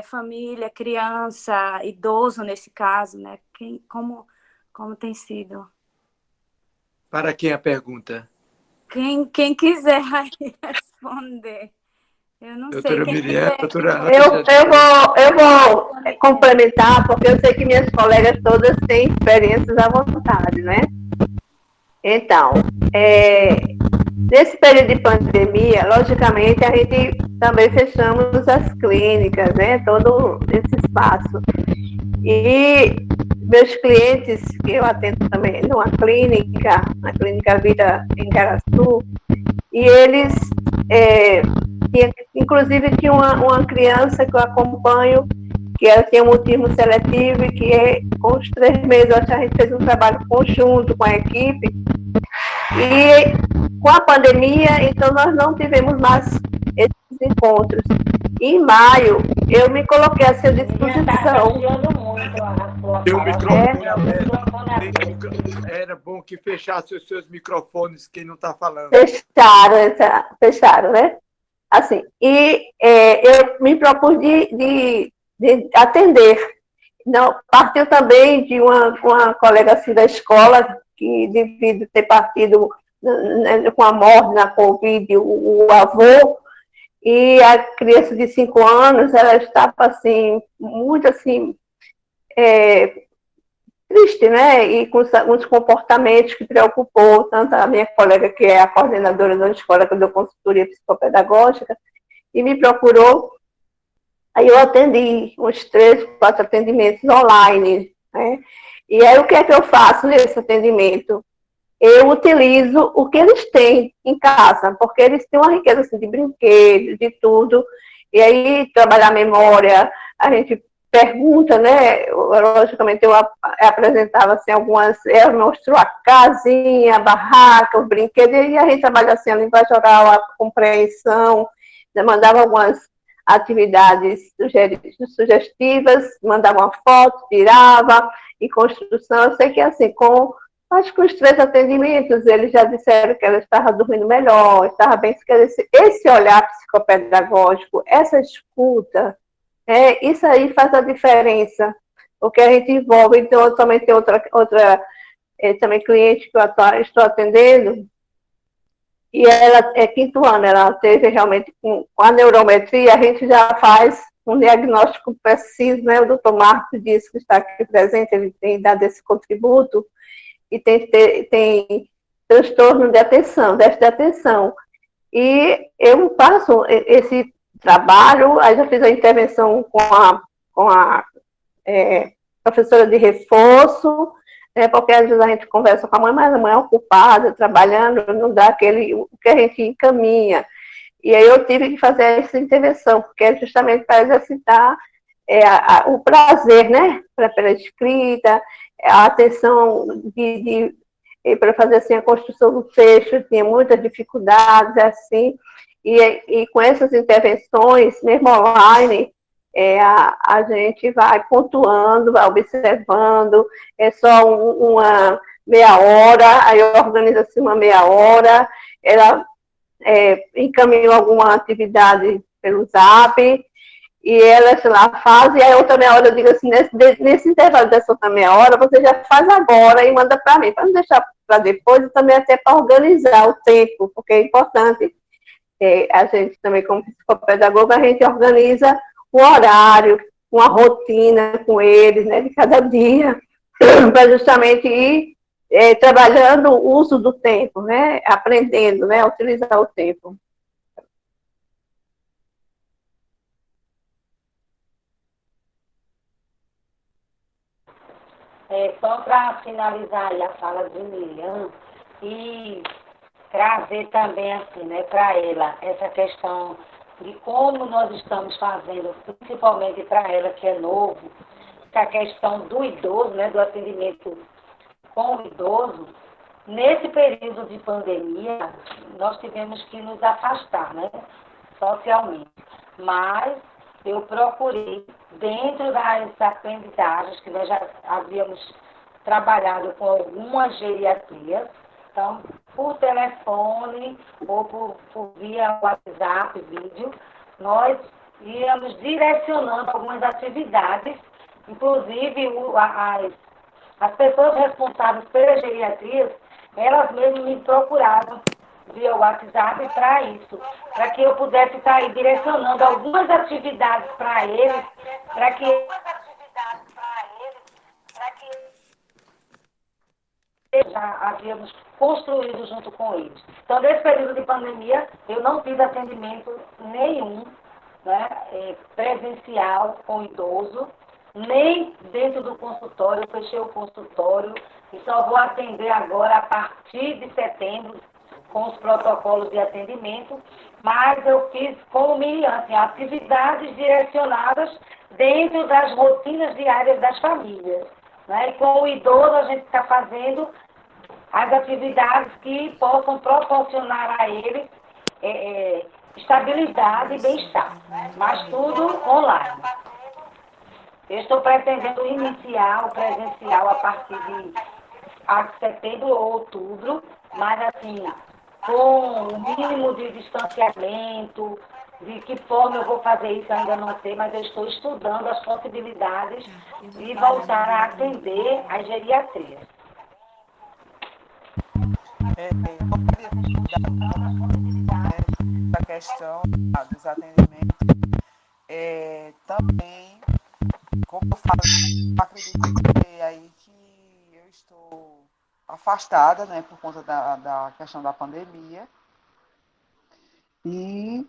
família, criança, idoso nesse caso, né? Como tem sido? Para quem a pergunta? Quem quiser responder. Eu não sei. Doutora Miriam, doutora Ana. Eu vou complementar, porque eu sei que minhas colegas todas têm experiências à vontade, né? Então, nesse período de pandemia, logicamente, a gente também fechamos as clínicas, né? Todo esse espaço. E meus clientes, que eu atendo também numa clínica, na Clínica Vida em Caraçu, e eles, inclusive, tinha uma criança que eu acompanho, que ela tinha um autismo seletivo, e que com os 3 meses a gente fez um trabalho conjunto com a equipe, e com a pandemia, então nós não tivemos mais esses encontros. Em maio, eu me coloquei à sua disposição. Tem um microfone aberto. Era bom que fechasse os seus microfones, quem não está falando. Fecharam, né? Assim, eu me propus de atender. Não, partiu também de uma colega assim, da escola, que devido ter partido com a morte na Covid, o avô, e a criança de 5 anos, ela estava assim, muito assim, triste, né? E com uns comportamentos que preocupou tanto a minha colega, que é a coordenadora da escola, que deu consultoria psicopedagógica, e me procurou. Aí eu atendi uns 3, 4 atendimentos online, né? E aí o que é que eu faço nesse atendimento? Eu utilizo o que eles têm em casa, porque eles têm uma riqueza assim, de brinquedos, de tudo. E aí, trabalhar a memória, a gente pergunta, né? Logicamente, eu apresentava assim, algumas. Eu mostrou a casinha, a barraca, os brinquedos, e a gente trabalha assim, a linguagem oral, a compreensão, mandava algumas atividades sugestivas, mandava uma foto, tirava, e construção. Eu sei que assim, acho que os 3 atendimentos, eles já disseram que ela estava dormindo melhor, estava bem. Esse olhar psicopedagógico, essa escuta, isso aí faz a diferença, porque a gente envolve. Então, eu também tenho outra também cliente que eu estou atendendo, e ela é 5º ano, ela teve realmente, com a neurometria, a gente já faz um diagnóstico preciso, né? O doutor Marcos disse que está aqui presente, ele tem dado esse contributo, e tem transtorno de atenção, déficit de atenção. E eu faço esse trabalho, aí já fiz a intervenção com a professora de reforço, porque às vezes a gente conversa com a mãe, mas a mãe é ocupada, trabalhando, não dá o que a gente encaminha. E aí eu tive que fazer essa intervenção, porque é justamente para exercitar o prazer, né, pela escrita, a atenção para fazer assim, a construção do texto, tinha muitas dificuldades, assim, e com essas intervenções, mesmo online, a gente vai pontuando, vai observando, é só uma meia hora, aí organiza-se uma meia hora, ela encaminha alguma atividade pelo Zap, e ela, sei lá, faz, e aí outra meia hora eu digo assim, nesse intervalo dessa outra meia hora, você já faz agora e manda para mim, para não deixar para depois, e também até para organizar o tempo, porque é importante. A gente também, como psicopedagoga, a gente organiza um horário, uma rotina com eles, né, de cada dia, para justamente ir trabalhando o uso do tempo, né, aprendendo, né, a utilizar o tempo. Só para finalizar aí a fala de Miriam e trazer também assim, né, para ela essa questão de como nós estamos fazendo, principalmente para ela que é novo, que a questão do idoso, né, do atendimento com o idoso. Nesse período de pandemia, nós tivemos que nos afastar, né, socialmente, mas eu procurei, dentro das aprendizagens que nós já havíamos trabalhado com algumas geriatrias, então, por telefone ou por via WhatsApp, vídeo, nós íamos direcionando algumas atividades, inclusive as pessoas responsáveis pelas geriatrias, elas mesmas me procuravam via WhatsApp para isso, para que eu pudesse estar aí direcionando algumas atividades para eles, para que já havíamos construído junto com eles. Então, nesse período de pandemia, eu não fiz atendimento nenhum, né, presencial com idoso, nem dentro do consultório. Eu fechei o consultório e só vou atender agora a partir de setembro, com os protocolos de atendimento, mas eu fiz como Miriam, assim, atividades direcionadas dentro das rotinas diárias das famílias. Né? E com o idoso a gente está fazendo as atividades que possam proporcionar a ele estabilidade e bem-estar, mas tudo online. Eu estou pretendendo iniciar o presencial a partir de setembro ou outubro, mas assim, com o mínimo de distanciamento, de que forma eu vou fazer isso eu ainda não sei, mas eu estou estudando as possibilidades de voltar a atender as geriatrias. Essa questão dos atendimentos, também, como eu falo, eu acredito que aí que estou afastada, né, por conta da questão da pandemia. E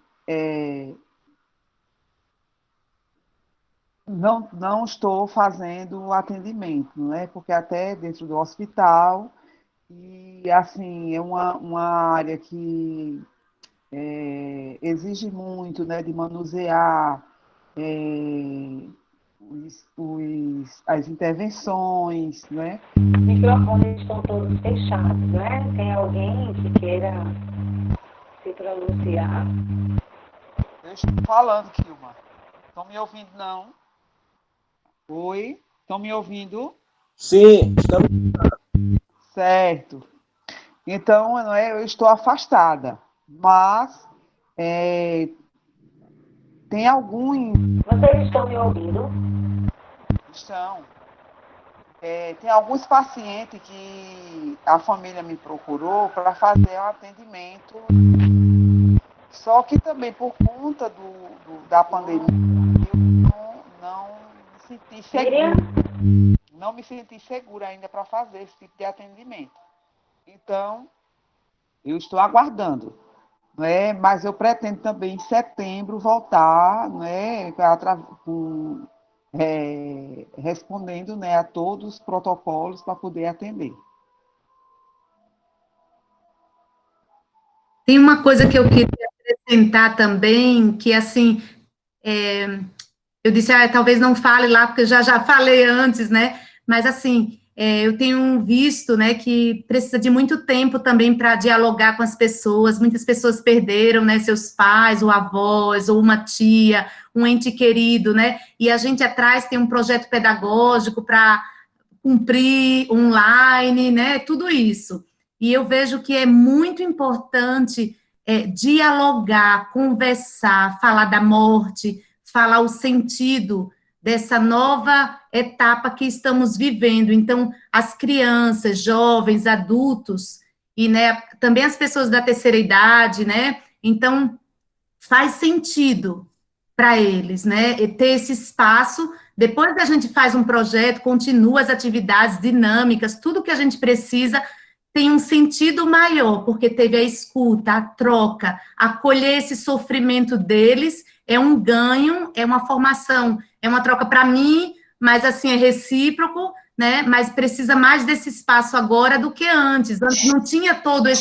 não estou fazendo atendimento, né, porque até dentro do hospital, e assim, é uma área que exige muito, né, de manusear as intervenções, né? Os microfones estão todos fechados, né? Tem alguém que queira se pronunciar? Eu estou falando, Kilma. Estão me ouvindo, não? Oi? Estão me ouvindo? Sim, estamos. Certo. Então, eu estou afastada, mas tem alguns... Vocês estão me ouvindo? Estão. Tem alguns pacientes que a família me procurou para fazer um atendimento, só que também por conta da pandemia, eu não me senti segura. Não me senti segura ainda para fazer esse tipo de atendimento. Então, eu estou aguardando, né? Mas eu pretendo também em setembro voltar, né, respondendo, né, a todos os protocolos para poder atender. Tem uma coisa que eu queria acrescentar também, que assim, eu disse, talvez não fale lá, porque eu já falei antes, né? Mas assim, eu tenho visto, né, que precisa de muito tempo também para dialogar com as pessoas. Muitas pessoas perderam, né, seus pais, ou avós, ou uma tia, um ente querido, né? E a gente atrás tem um projeto pedagógico para cumprir online, né? Tudo isso. E eu vejo que é muito importante dialogar, conversar, falar da morte, falar o sentido dessa nova etapa que estamos vivendo. Então, as crianças, jovens, adultos, e né, também as pessoas da terceira idade, né? Então, faz sentido para eles, né? E ter esse espaço. Depois a gente faz um projeto, continua as atividades dinâmicas, tudo que a gente precisa tem um sentido maior, porque teve a escuta, a troca, acolher esse sofrimento deles, é um ganho, é uma formação, é uma troca para mim, mas assim, é recíproco, né? Mas precisa mais desse espaço agora do que antes. Antes não tinha toda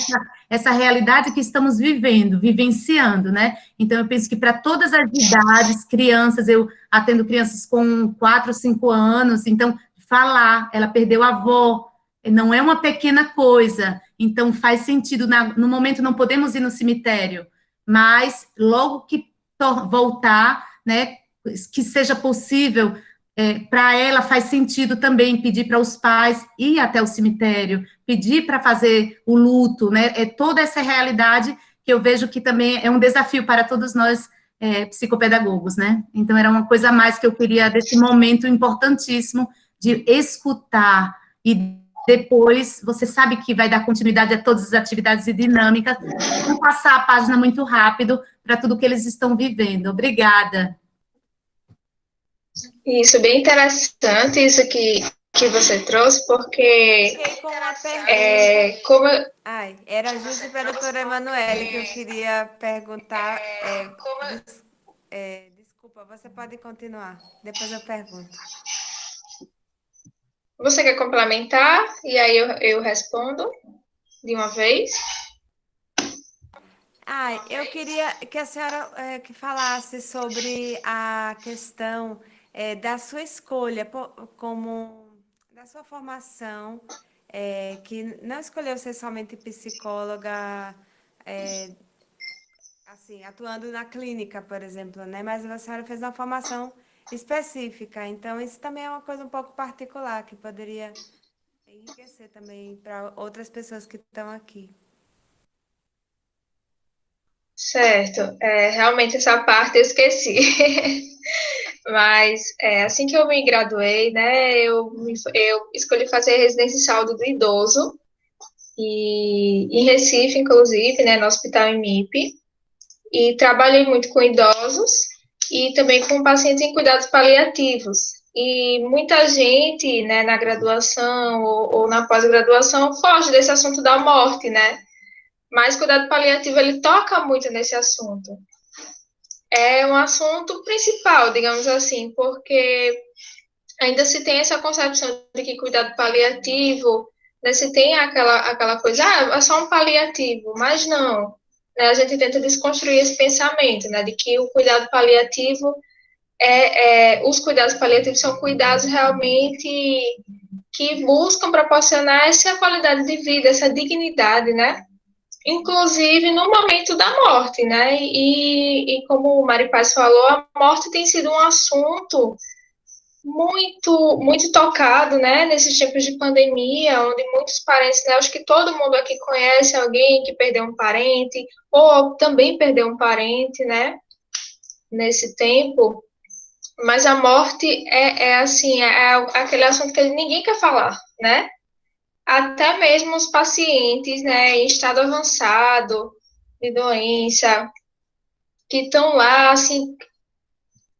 essa realidade que estamos vivendo, vivenciando, né? Então, eu penso que para todas as idades, crianças, eu atendo crianças com 4, 5 anos, então, falar, ela perdeu a avó, não é uma pequena coisa, então faz sentido, no momento não podemos ir no cemitério, mas logo que voltar, né, que seja possível, para ela faz sentido também pedir para os pais ir até o cemitério, pedir para fazer o luto, né, toda essa realidade que eu vejo que também é um desafio para todos nós, psicopedagogos, né, então era uma coisa a mais que eu queria desse momento importantíssimo de escutar e depois, você sabe que vai dar continuidade a todas as atividades e dinâmicas, não passar a página muito rápido para tudo que eles estão vivendo. Obrigada. Isso, bem interessante isso que você trouxe, porque... Fiquei com uma pergunta. Era justo para a doutora Emanuele que eu queria perguntar. Desculpa, você pode continuar, depois eu pergunto. Você quer complementar? E aí eu respondo de uma vez. Eu queria que a senhora que falasse sobre a questão da sua escolha, como da sua formação, que não escolheu ser somente psicóloga, assim, atuando na clínica, por exemplo, né? Mas a senhora fez uma formação específica, então isso também é uma coisa um pouco particular, que poderia enriquecer também para outras pessoas que estão aqui. Certo, realmente essa parte eu esqueci, mas assim que eu me graduei, né, eu escolhi fazer residência em saúde do idoso, e em Recife, inclusive, né, no Hospital IMIP, e trabalhei muito com idosos, e também com pacientes em cuidados paliativos, E muita gente, né, na graduação ou na pós-graduação foge desse assunto da morte, né? Mas cuidado paliativo, ele toca muito nesse assunto. É um assunto principal, digamos assim, porque ainda se tem essa concepção de que cuidado paliativo, né, se tem aquela coisa, é só um paliativo, mas não. Né, a gente tenta desconstruir esse pensamento, né, de que o cuidado paliativo os cuidados paliativos são cuidados realmente que buscam proporcionar essa qualidade de vida, essa dignidade, né? Inclusive no momento da morte, né? E como o Mari Paz falou, a morte tem sido um assunto muito tocado, né? Nesses tempos de pandemia, onde muitos parentes, né? Acho que todo mundo aqui conhece alguém que perdeu um parente, ou também perdeu um parente, né? Nesse tempo. Mas a morte assim, aquele assunto que ninguém quer falar, né? Até mesmo os pacientes, né, em estado avançado de doença, que estão lá, assim,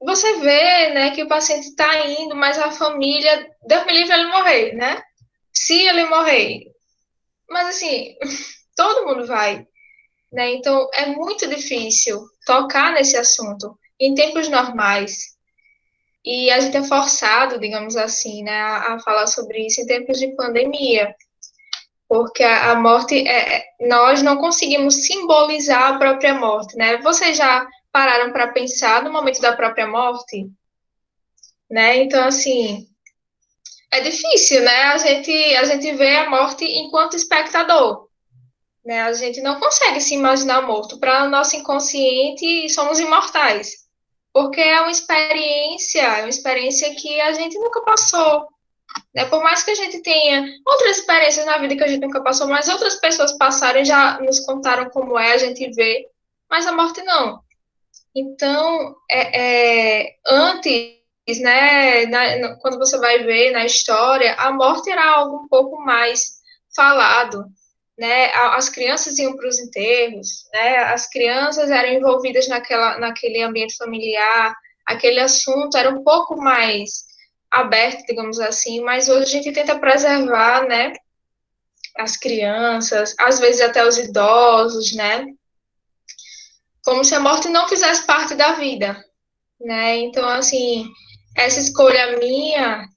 você vê, né, que o paciente está indo, mas a família, Deus me livre ele morrer, né? Se ele morrer. Mas, assim, todo mundo vai, né? Então, é muito difícil tocar nesse assunto em tempos normais. E a gente é forçado, digamos assim, né, a falar sobre isso em tempos de pandemia, porque a morte, nós não conseguimos simbolizar a própria morte, né? Vocês já pararam para pensar no momento da própria morte, né? Então, assim, é difícil, né? A gente vê a morte enquanto espectador, né? A gente não consegue se imaginar morto. Para o nosso inconsciente, somos imortais. Porque é uma experiência que a gente nunca passou, né? Por mais que a gente tenha outras experiências na vida que a gente nunca passou, mas outras pessoas passaram e já nos contaram como é, a gente vê, mas a morte não. Então, antes, né, quando você vai ver na história, a morte era algo um pouco mais falado, né? As crianças iam para os enterros, né? As crianças eram envolvidas naquele ambiente familiar, aquele assunto era um pouco mais aberto, digamos assim, mas hoje a gente tenta preservar, né, as crianças, às vezes até os idosos, né, como se a morte não fizesse parte da vida, né, então, assim, essa escolha minha,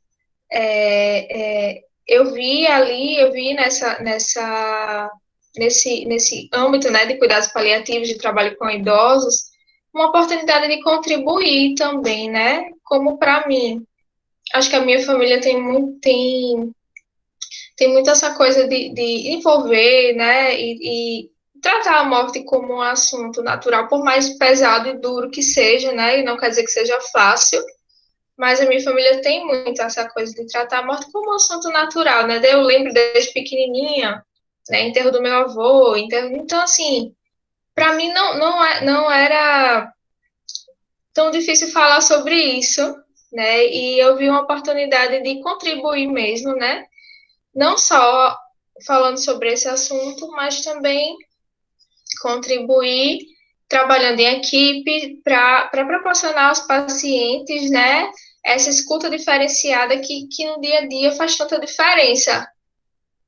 eu vi nesse âmbito, né, de cuidados paliativos, de trabalho com idosos, uma oportunidade de contribuir também, né, como para mim. Acho que a minha família tem muito essa coisa de envolver, né, e tratar a morte como um assunto natural, por mais pesado e duro que seja, né, e não quer dizer que seja fácil, mas a minha família tem muito essa coisa de tratar a morte como um assunto natural, né, daí eu lembro desde pequenininha, né, enterro do meu avô, então, assim, para mim não era tão difícil falar sobre isso, né, e eu vi uma oportunidade de contribuir mesmo, né, não só falando sobre esse assunto, mas também contribuir trabalhando em equipe para proporcionar aos pacientes, né, essa escuta diferenciada que no dia a dia faz tanta diferença.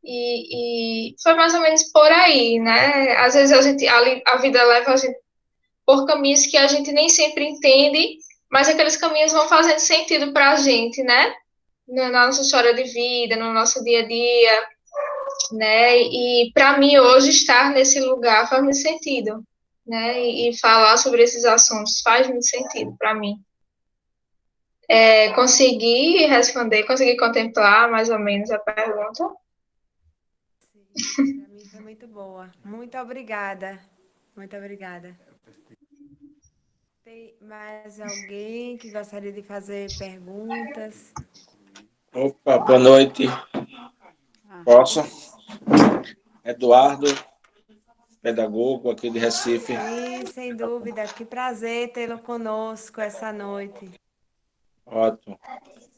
E foi mais ou menos por aí, né? Às vezes a vida leva a gente por caminhos que a gente nem sempre entende, mas aqueles caminhos vão fazendo sentido para a gente, né? Na nossa história de vida, no nosso dia a dia, né? E para mim hoje estar nesse lugar faz muito sentido, né? E falar sobre esses assuntos faz muito sentido para mim. Consegui responder, consegui contemplar mais ou menos a pergunta. Sim, para mim foi muito boa. Muito obrigada. Muito obrigada. Tem mais alguém que gostaria de fazer perguntas? Opa, boa noite. Posso? Eduardo, pedagogo aqui de Recife. Sim, sem dúvida. Que prazer tê-lo conosco essa noite. Ótimo.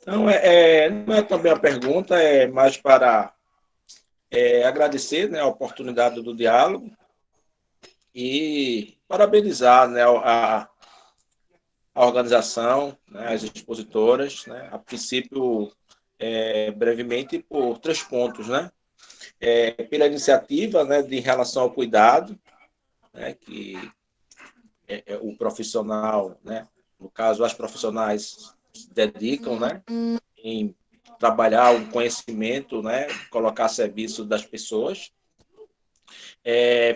Então, não é também a pergunta, é mais para agradecer, né, a oportunidade do diálogo e parabenizar, né, a organização, né, as expositoras, né, a princípio, brevemente, por 3 pontos, né? Pela iniciativa, né, de relação ao cuidado, né, que o profissional, né, no caso, as profissionais se dedicam, né, em trabalhar o conhecimento, né, colocar a serviço das pessoas,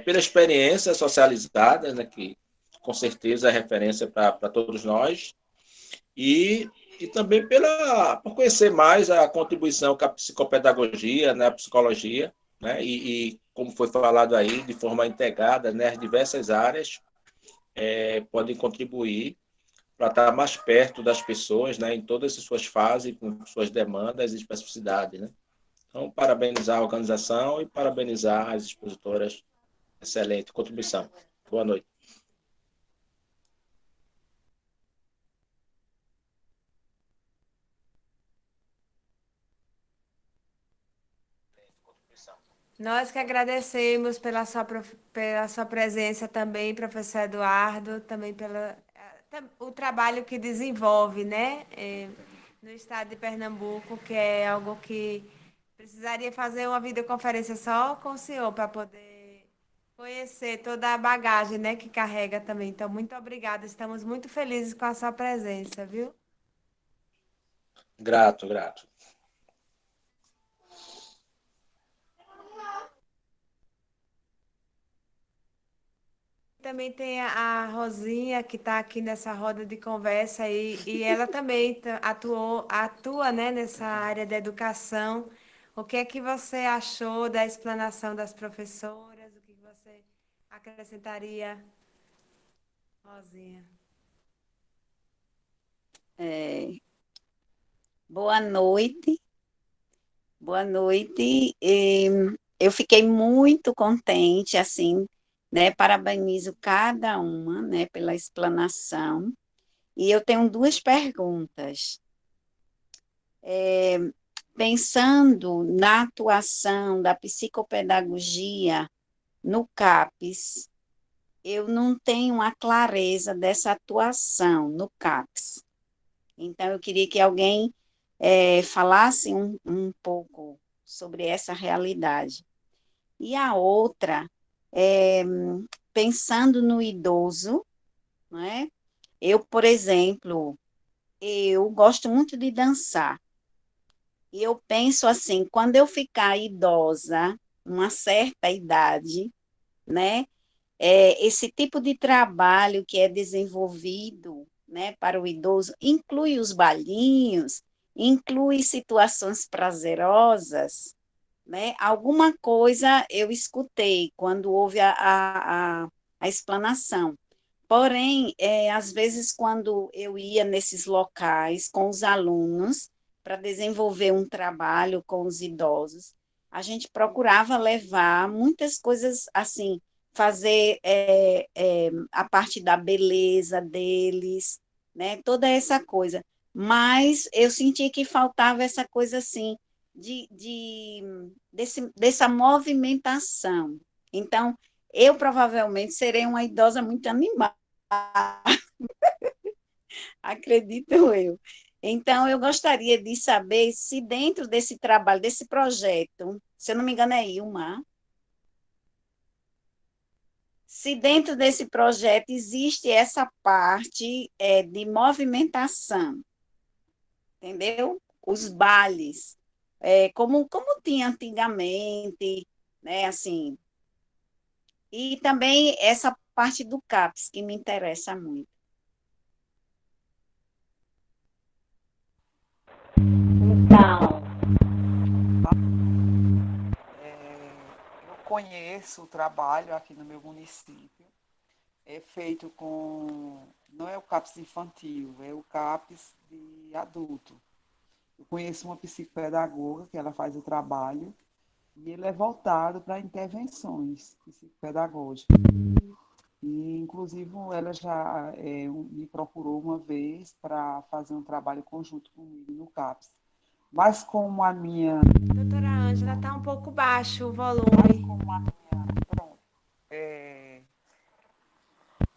pela experiência socializada, né, que com certeza é referência para todos nós, e também por conhecer mais a contribuição que a psicopedagogia, né, a psicologia, né, e como foi falado aí, de forma integrada, né, as diversas áreas podem contribuir para estar mais perto das pessoas, né, em todas as suas fases, com suas demandas e especificidades, né. Então, parabenizar a organização e parabenizar as expositoras. Excelente contribuição. Boa noite. Nós que agradecemos pela sua presença também, professor Eduardo, também o trabalho que desenvolve, né, no estado de Pernambuco, que é algo que precisaria fazer uma videoconferência só com o senhor para poder conhecer toda a bagagem, né, que carrega também. Então, muito obrigada. Estamos muito felizes com a sua presença, viu? Grato, grato. Também tem a Rosinha, que está aqui nessa roda de conversa aí, e ela também atua, né, nessa área da educação. O que é que você achou da explanação das professoras? O que você acrescentaria, Rosinha? Boa noite, boa noite. Eu fiquei muito contente, assim, né? Parabenizo cada uma, né, pela explanação. E eu tenho 2 perguntas. Pensando na atuação da psicopedagogia no CAPES, eu não tenho a clareza dessa atuação no CAPES. Então, eu queria que alguém falasse um pouco sobre essa realidade. E a outra, pensando no idoso, né? Eu, por exemplo, eu gosto muito de dançar. E eu penso assim, quando eu ficar idosa, uma certa idade, né? Esse tipo de trabalho que é desenvolvido, né, para o idoso inclui os bailinhos, inclui situações prazerosas, né? Alguma coisa eu escutei quando houve a explanação. Porém, às vezes, quando eu ia nesses locais com os alunos para desenvolver um trabalho com os idosos, a gente procurava levar muitas coisas assim, fazer a parte da beleza deles, né? Toda essa coisa. Mas eu senti que faltava essa coisa assim, dessa movimentação. Então, eu provavelmente serei uma idosa muito animada, acredito eu. Então, eu gostaria de saber se dentro desse trabalho, desse projeto, se eu não me engano é Ilma, se dentro desse projeto existe essa parte de movimentação, entendeu? Os bailes, como tinha antigamente, né, assim, e também essa parte do CAPS, que me interessa muito. Então, Eu conheço o trabalho aqui no meu município, é feito com, não é o CAPS infantil, é o CAPS de adulto. Eu conheço uma psicopedagoga que ela faz o trabalho e ele é voltado para intervenções psicopedagógicas. E, inclusive, ela já me procurou uma vez para fazer um trabalho conjunto comigo no CAPS. Mas como a minha... Doutora Ângela, está um pouco baixo o volume. Pronto.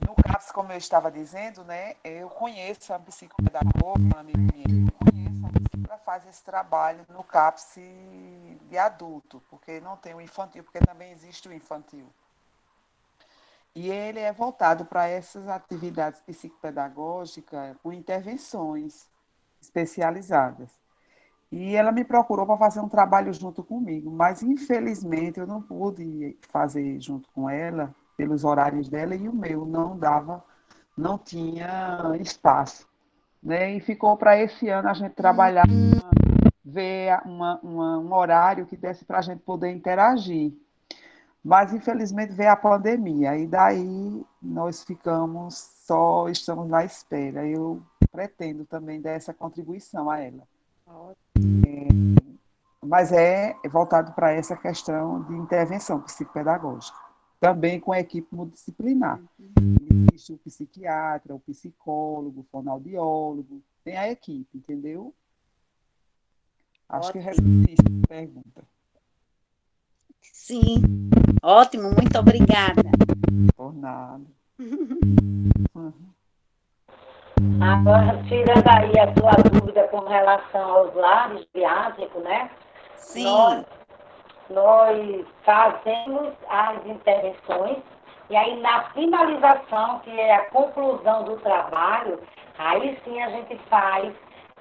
No CAPS Mas, como eu estava dizendo, né, eu conheço a psicopedagoga, uma amiga minha, eu conheço a psicopedagoga, faz esse trabalho no CAPS de adulto, porque não tem o infantil, porque também existe o infantil. E ele é voltado para essas atividades psicopedagógicas com intervenções especializadas. E ela me procurou para fazer um trabalho junto comigo, mas infelizmente eu não pude fazer junto com ela, pelos horários dela, e o meu não dava, não tinha espaço, né? E ficou para esse ano a gente trabalhar, ver um horário que desse para a gente poder interagir. Mas, infelizmente, veio a pandemia, e daí nós estamos na espera. Eu pretendo também dar essa contribuição a ela. Mas é voltado para essa questão de intervenção psicopedagógica, também com a equipe multidisciplinar. Existe o psiquiatra, o psicólogo, o fonoaudiólogo, tem a equipe, entendeu? Acho que respondi a pergunta. Sim, ótimo, muito obrigada. Por nada. Agora, tirando aí a sua dúvida com relação aos lares geriátricos, né? Sim. Nós fazemos as intervenções e aí na finalização, que é a conclusão do trabalho, aí sim a gente faz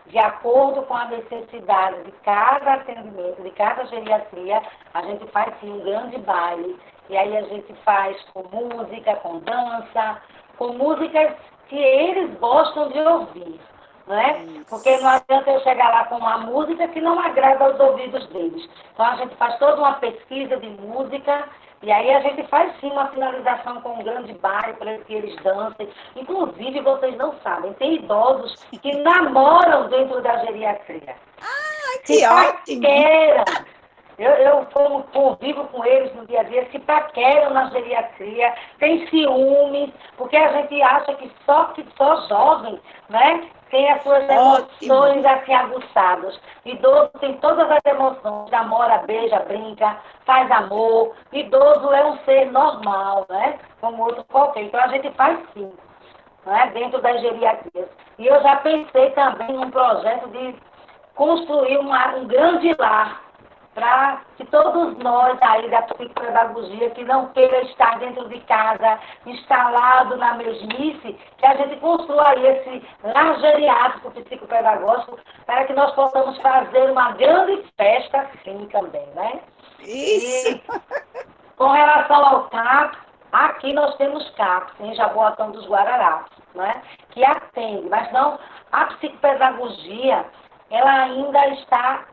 de acordo com a necessidade de cada atendimento, de cada geriatria, a gente faz sim um grande baile. E aí a gente faz com música, com dança, com músicas que eles gostam de ouvir, né? Porque não adianta eu chegar lá com uma música que não agrada aos ouvidos deles. Então a gente faz toda uma pesquisa de música e aí a gente faz sim uma finalização com um grande baile para que eles dancem. Inclusive, vocês não sabem, tem idosos que namoram dentro da geriatria. Ai, que ótimo! Eu convivo com eles no dia a dia, se paqueram na geriatria, tem ciúmes, porque a gente acha que só jovem, né, tem as suas emoções assim aguçadas. Idoso tem todas as emoções, namora, beija, brinca, faz amor. Idoso é um ser normal, né, como outro qualquer. Então a gente faz sim, né, dentro das geriatrias. E eu já pensei também num projeto de construir um grande lar, para que todos nós aí da psicopedagogia que não queira estar dentro de casa, instalado na mesmice, que a gente construa aí esse lar geriátrico psicopedagógico para que nós possamos fazer uma grande festa assim também, né? Isso! E, com relação ao CAPS, aqui nós temos CAPS em Jaboatão dos Guararapes, né? Que atende, mas não, a psicopedagogia, ela ainda está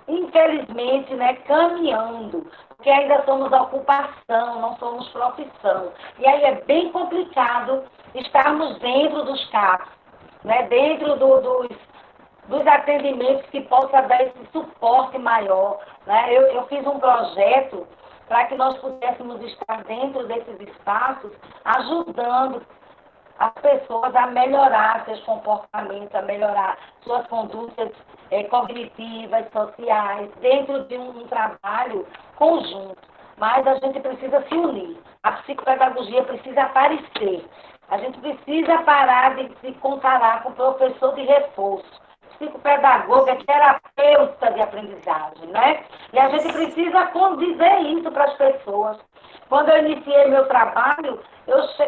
infelizmente, né, caminhando, porque ainda somos ocupação, não somos profissão. E aí é bem complicado estarmos dentro dos CAPs, né, dentro dos atendimentos que possa dar esse suporte maior. Né? Eu fiz um projeto para que nós pudéssemos estar dentro desses espaços, ajudando as pessoas a melhorar seus comportamentos, a melhorar suas condutas cognitivas, sociais, dentro de um trabalho conjunto. Mas a gente precisa se unir. A psicopedagogia precisa aparecer. A gente precisa parar de se comparar com o professor de reforço. Psicopedagoga é terapeuta de aprendizagem, né? E a gente precisa dizer isso para as pessoas. Quando eu iniciei meu trabalho,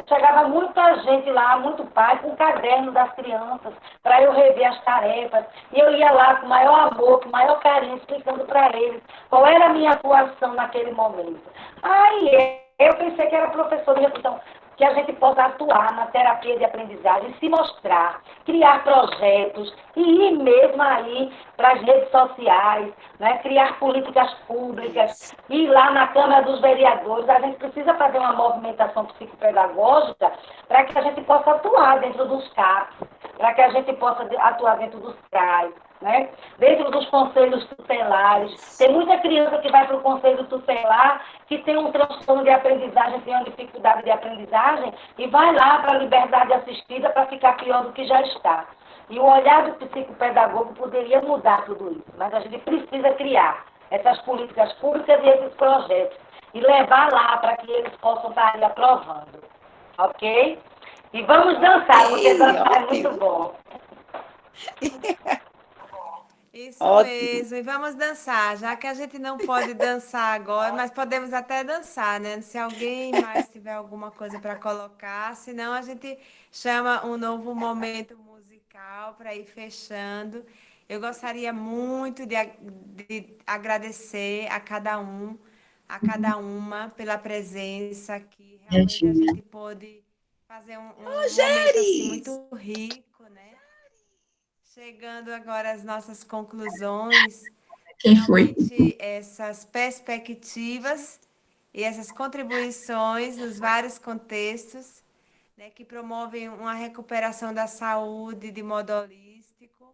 chegava muita gente lá, muito pai, com o caderno das crianças, para eu rever as tarefas. E eu ia lá com o maior amor, com o maior carinho, explicando para eles qual era a minha atuação naquele momento. Aí eu pensei que era professor de reputação, que a gente possa atuar na terapia de aprendizagem, se mostrar, criar projetos e ir mesmo aí para as redes sociais, né, criar políticas públicas, ir lá na Câmara dos Vereadores. A gente precisa fazer uma movimentação psicopedagógica para que a gente possa atuar dentro dos CAPs, para que a gente possa atuar dentro dos CRAs, né? Dentro dos conselhos tutelares. Tem muita criança que vai para o conselho tutelar que tem um transtorno de aprendizagem, tem uma dificuldade de aprendizagem e vai lá para a liberdade assistida para ficar pior do que já está. E o olhar do psicopedagogo poderia mudar tudo isso, mas a gente precisa criar essas políticas públicas e esses projetos e levar lá para que eles possam estar aí aprovando, ok? E vamos dançar, porque Ei, dançar é ótimo. muito bom. Isso Ótimo. mesmo, e vamos dançar, já que a gente não pode dançar agora, mas podemos até dançar, né? Se alguém mais tiver alguma coisa para colocar, senão a gente chama um novo momento musical para ir fechando. Eu gostaria muito de agradecer a cada uma pela presença aqui. Realmente a Regina. gente pôde fazer Ô, um momento assim Geres! muito rico, né? Chegando agora às nossas conclusões, Quem foi? realmente essas perspectivas e essas contribuições nos vários contextos, né, que promovem uma recuperação da saúde de modo holístico,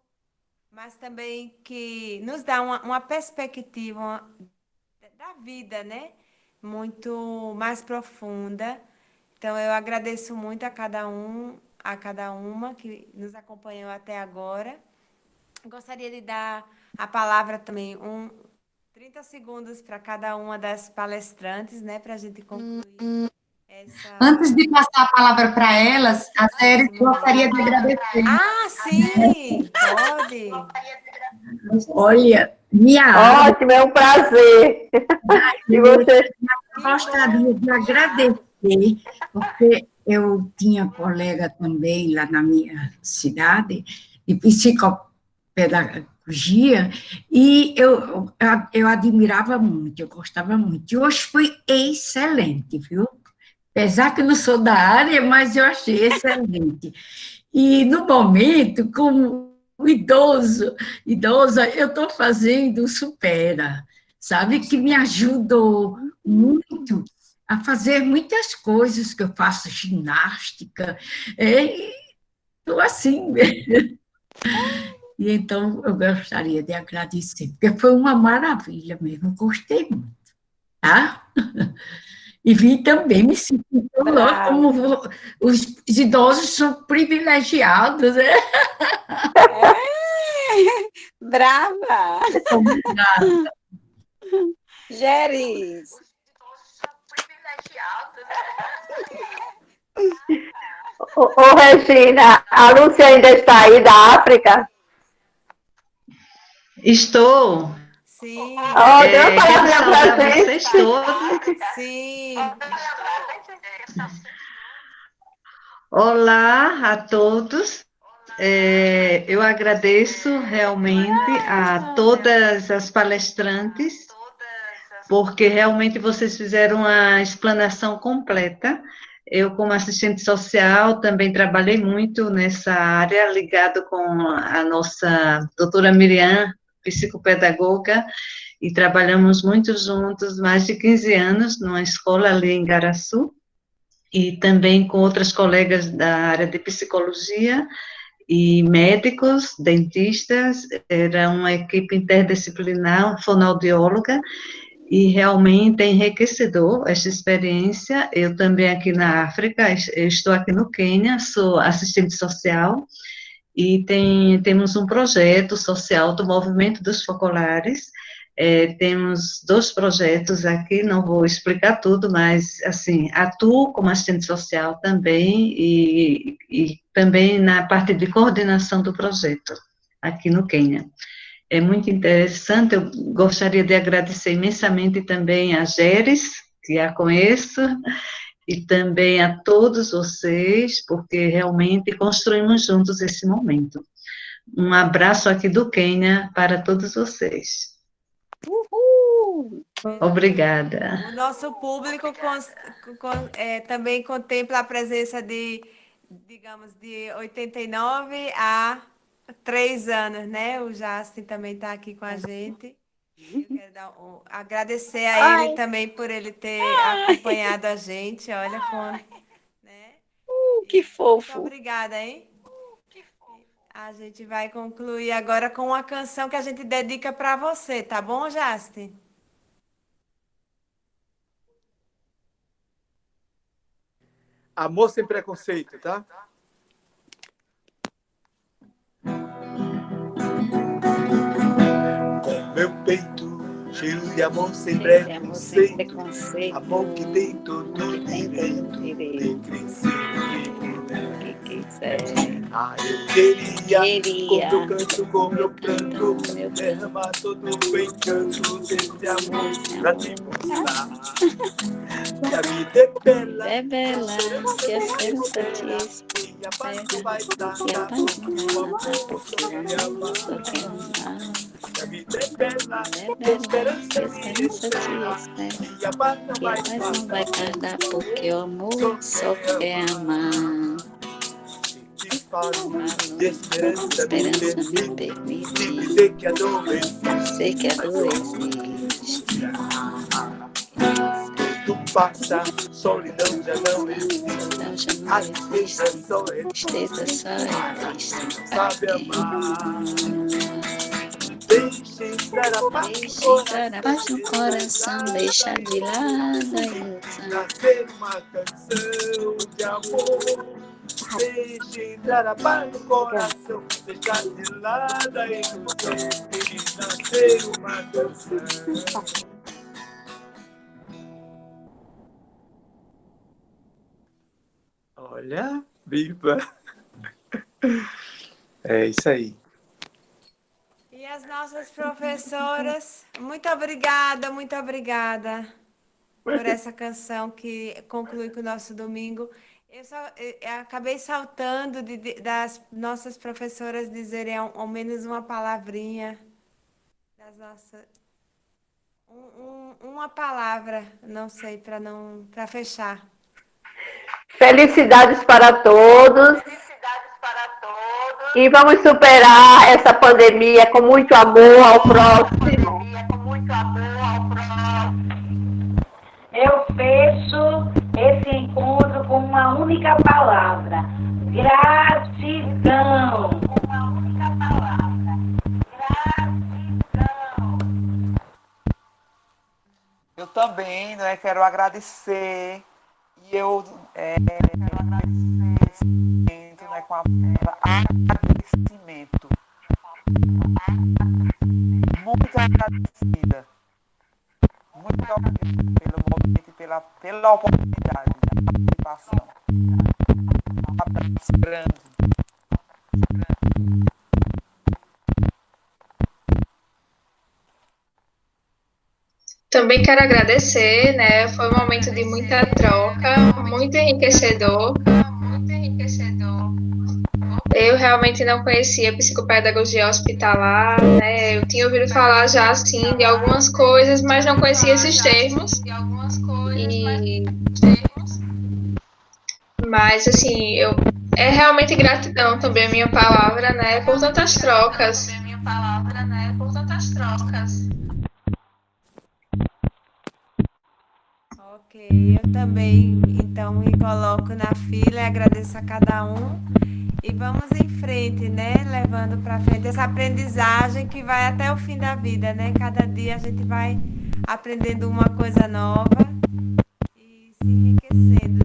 mas também que nos dá uma perspectiva da vida, né, muito mais profunda. Então, eu agradeço muito a cada uma que nos acompanhou até agora. Gostaria de dar a palavra também, 30 segundos para cada uma das palestrantes, né, para a gente concluir Antes de essa, passar a palavra para elas, a Série esse gostaria momento. de agradecer. Ah, sim, pode. Olha, minha área, Ótimo, é um prazer. E eu você? Que gostaria bom. de agradecer, porque eu tinha colega também lá na minha cidade, de psicopedagogia, e eu admirava muito, eu gostava muito. E hoje foi excelente, viu? Apesar que eu não sou da área, mas eu achei excelente. E no momento, como idosa, eu estou fazendo Supera, sabe? Que me ajudou muito a fazer muitas coisas que eu faço ginástica. Estou assim. E então eu gostaria de agradecer, porque foi uma maravilha mesmo, gostei muito, tá? E vi também, me senti como Bravo. os idosos são privilegiados, né? É, brava. Obrigada. Geres. Ô, Regina, a Lúcia ainda está aí da África? Estou. Sim, Oh, dê uma Quero palavrinha saudar pra vocês gente. todos. sim. Olá a todos. Eu agradeço realmente a todas as palestrantes, porque realmente vocês fizeram uma explanação completa. Eu, como assistente social, também trabalhei muito nessa área, ligado com a nossa doutora Miriam, psicopedagoga, e trabalhamos muito juntos, mais de 15 anos, numa escola ali em Garaçu, e também com outras colegas da área de psicologia, e médicos, dentistas, era uma equipe interdisciplinar, fonoaudióloga, e realmente é enriquecedor esta experiência. Eu também aqui na África, eu estou aqui no Quênia, sou assistente social, e temos um projeto social do Movimento dos Focolares. Temos 2 projetos aqui, não vou explicar tudo, mas, assim, atuo como assistente social também, e também na parte de coordenação do projeto, aqui no Quênia. É muito interessante, eu gostaria de agradecer imensamente também a Geres, que a conheço, e também a todos vocês, porque realmente construímos juntos esse momento. Um abraço aqui do Quênia para todos vocês. Uhul. Obrigada. O nosso público também contempla a presença digamos, de 89 a 3 anos, né? O Justin também está aqui com a gente. Eu quero agradecer a ele Ai, também por ele ter acompanhado a gente. Olha como, né? que Muito fofo. obrigada, hein? A gente vai concluir agora com uma canção que a gente dedica para você, tá bom, Justin? Amor sem preconceito, tá? Com meu peito cheio de amor sem Cheio de amor sem preconceito, preconceito. amor que tem todo Que tem todo direito de direito. crescer o que puder. Ah, eu queria, como eu canto, derramar todo o encanto desse amor pra te mostrar. Que a vida é bela, que a esperança te espera, e a paz não vai dar, e a paz não vai matar, porque o amor só quer amar. que a vida é bela, Que a que a esperança esperança te espera, e a paz não e a vai paz não vai tardar. tardar, porque o amor só quer amar. Te falo de Esperança me permite dizer que a dor dizer que a dor existe. tudo passa, solidão já não existe. Solidão já A não tristeza existe. só é Tristeza só é triste sabe para quem amar. ama. Deixe entrar a paz Deixe entrar a paz no coração, deixa de lado a ilusão. nascer uma canção de amor. Deixe entrar a paz no coração, deixar de lado a ilusão e nascer uma canção. Olha, viva! É isso aí. E as nossas professoras, muito obrigada por essa canção que conclui com o nosso domingo. Eu acabei saltando das nossas professoras dizerem ao menos uma palavrinha das nossas, uma palavra, não sei, para fechar. Felicidades para todos. E vamos superar essa pandemia com muito amor ao próximo. Eu fecho esse encontro com uma única palavra: gratidão. Eu também, né, quero agradecer. E eu quero agradecer, né, com a palavra agradecimento. Muito agradecida. Muito obrigada pelo momento e pela oportunidade da participação. Um abraço grande. Também quero agradecer, né? Foi um momento de muita troca, muito enriquecedor. Eu realmente não conhecia psicopedagogia hospitalar, né? Eu tinha ouvido falar já, assim, de algumas coisas, mas não conhecia esses termos. Mas, assim, é realmente gratidão também a minha palavra, né? Por tantas trocas. Ok, eu também, então, me coloco na fila e agradeço a cada um. E vamos em frente, né? Levando para frente essa aprendizagem que vai até o fim da vida, né? Cada dia a gente vai aprendendo uma coisa nova e se enriquecendo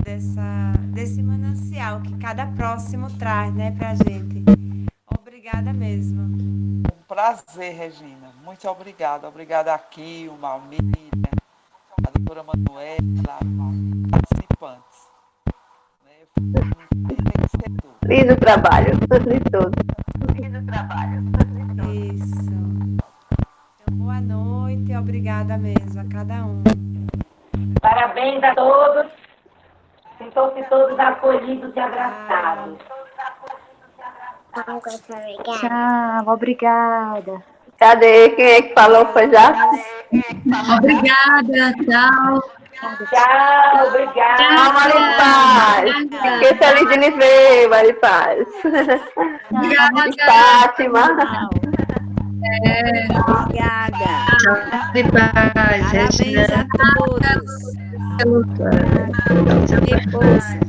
desse manancial que cada próximo traz, né, para a gente. Obrigada mesmo. Um prazer, Regina. Muito obrigada. Obrigada aqui, o Malmir, a doutora Manuela, os participantes. Lindo trabalho de todos. Isso. Então, boa noite e obrigada mesmo a cada um. Parabéns a todos. Sintam-se todos acolhidos e abraçados. Tchau, obrigada. Cadê? Quem é que falou? Foi já? Obrigada, tchau. Tchau, obrigada. Tchau, Maripaz. Fiquei feliz de lhe ver, Maripaz. Obrigada, Fátima. Obrigada. Parabéns, Parabéns a todos. Que força.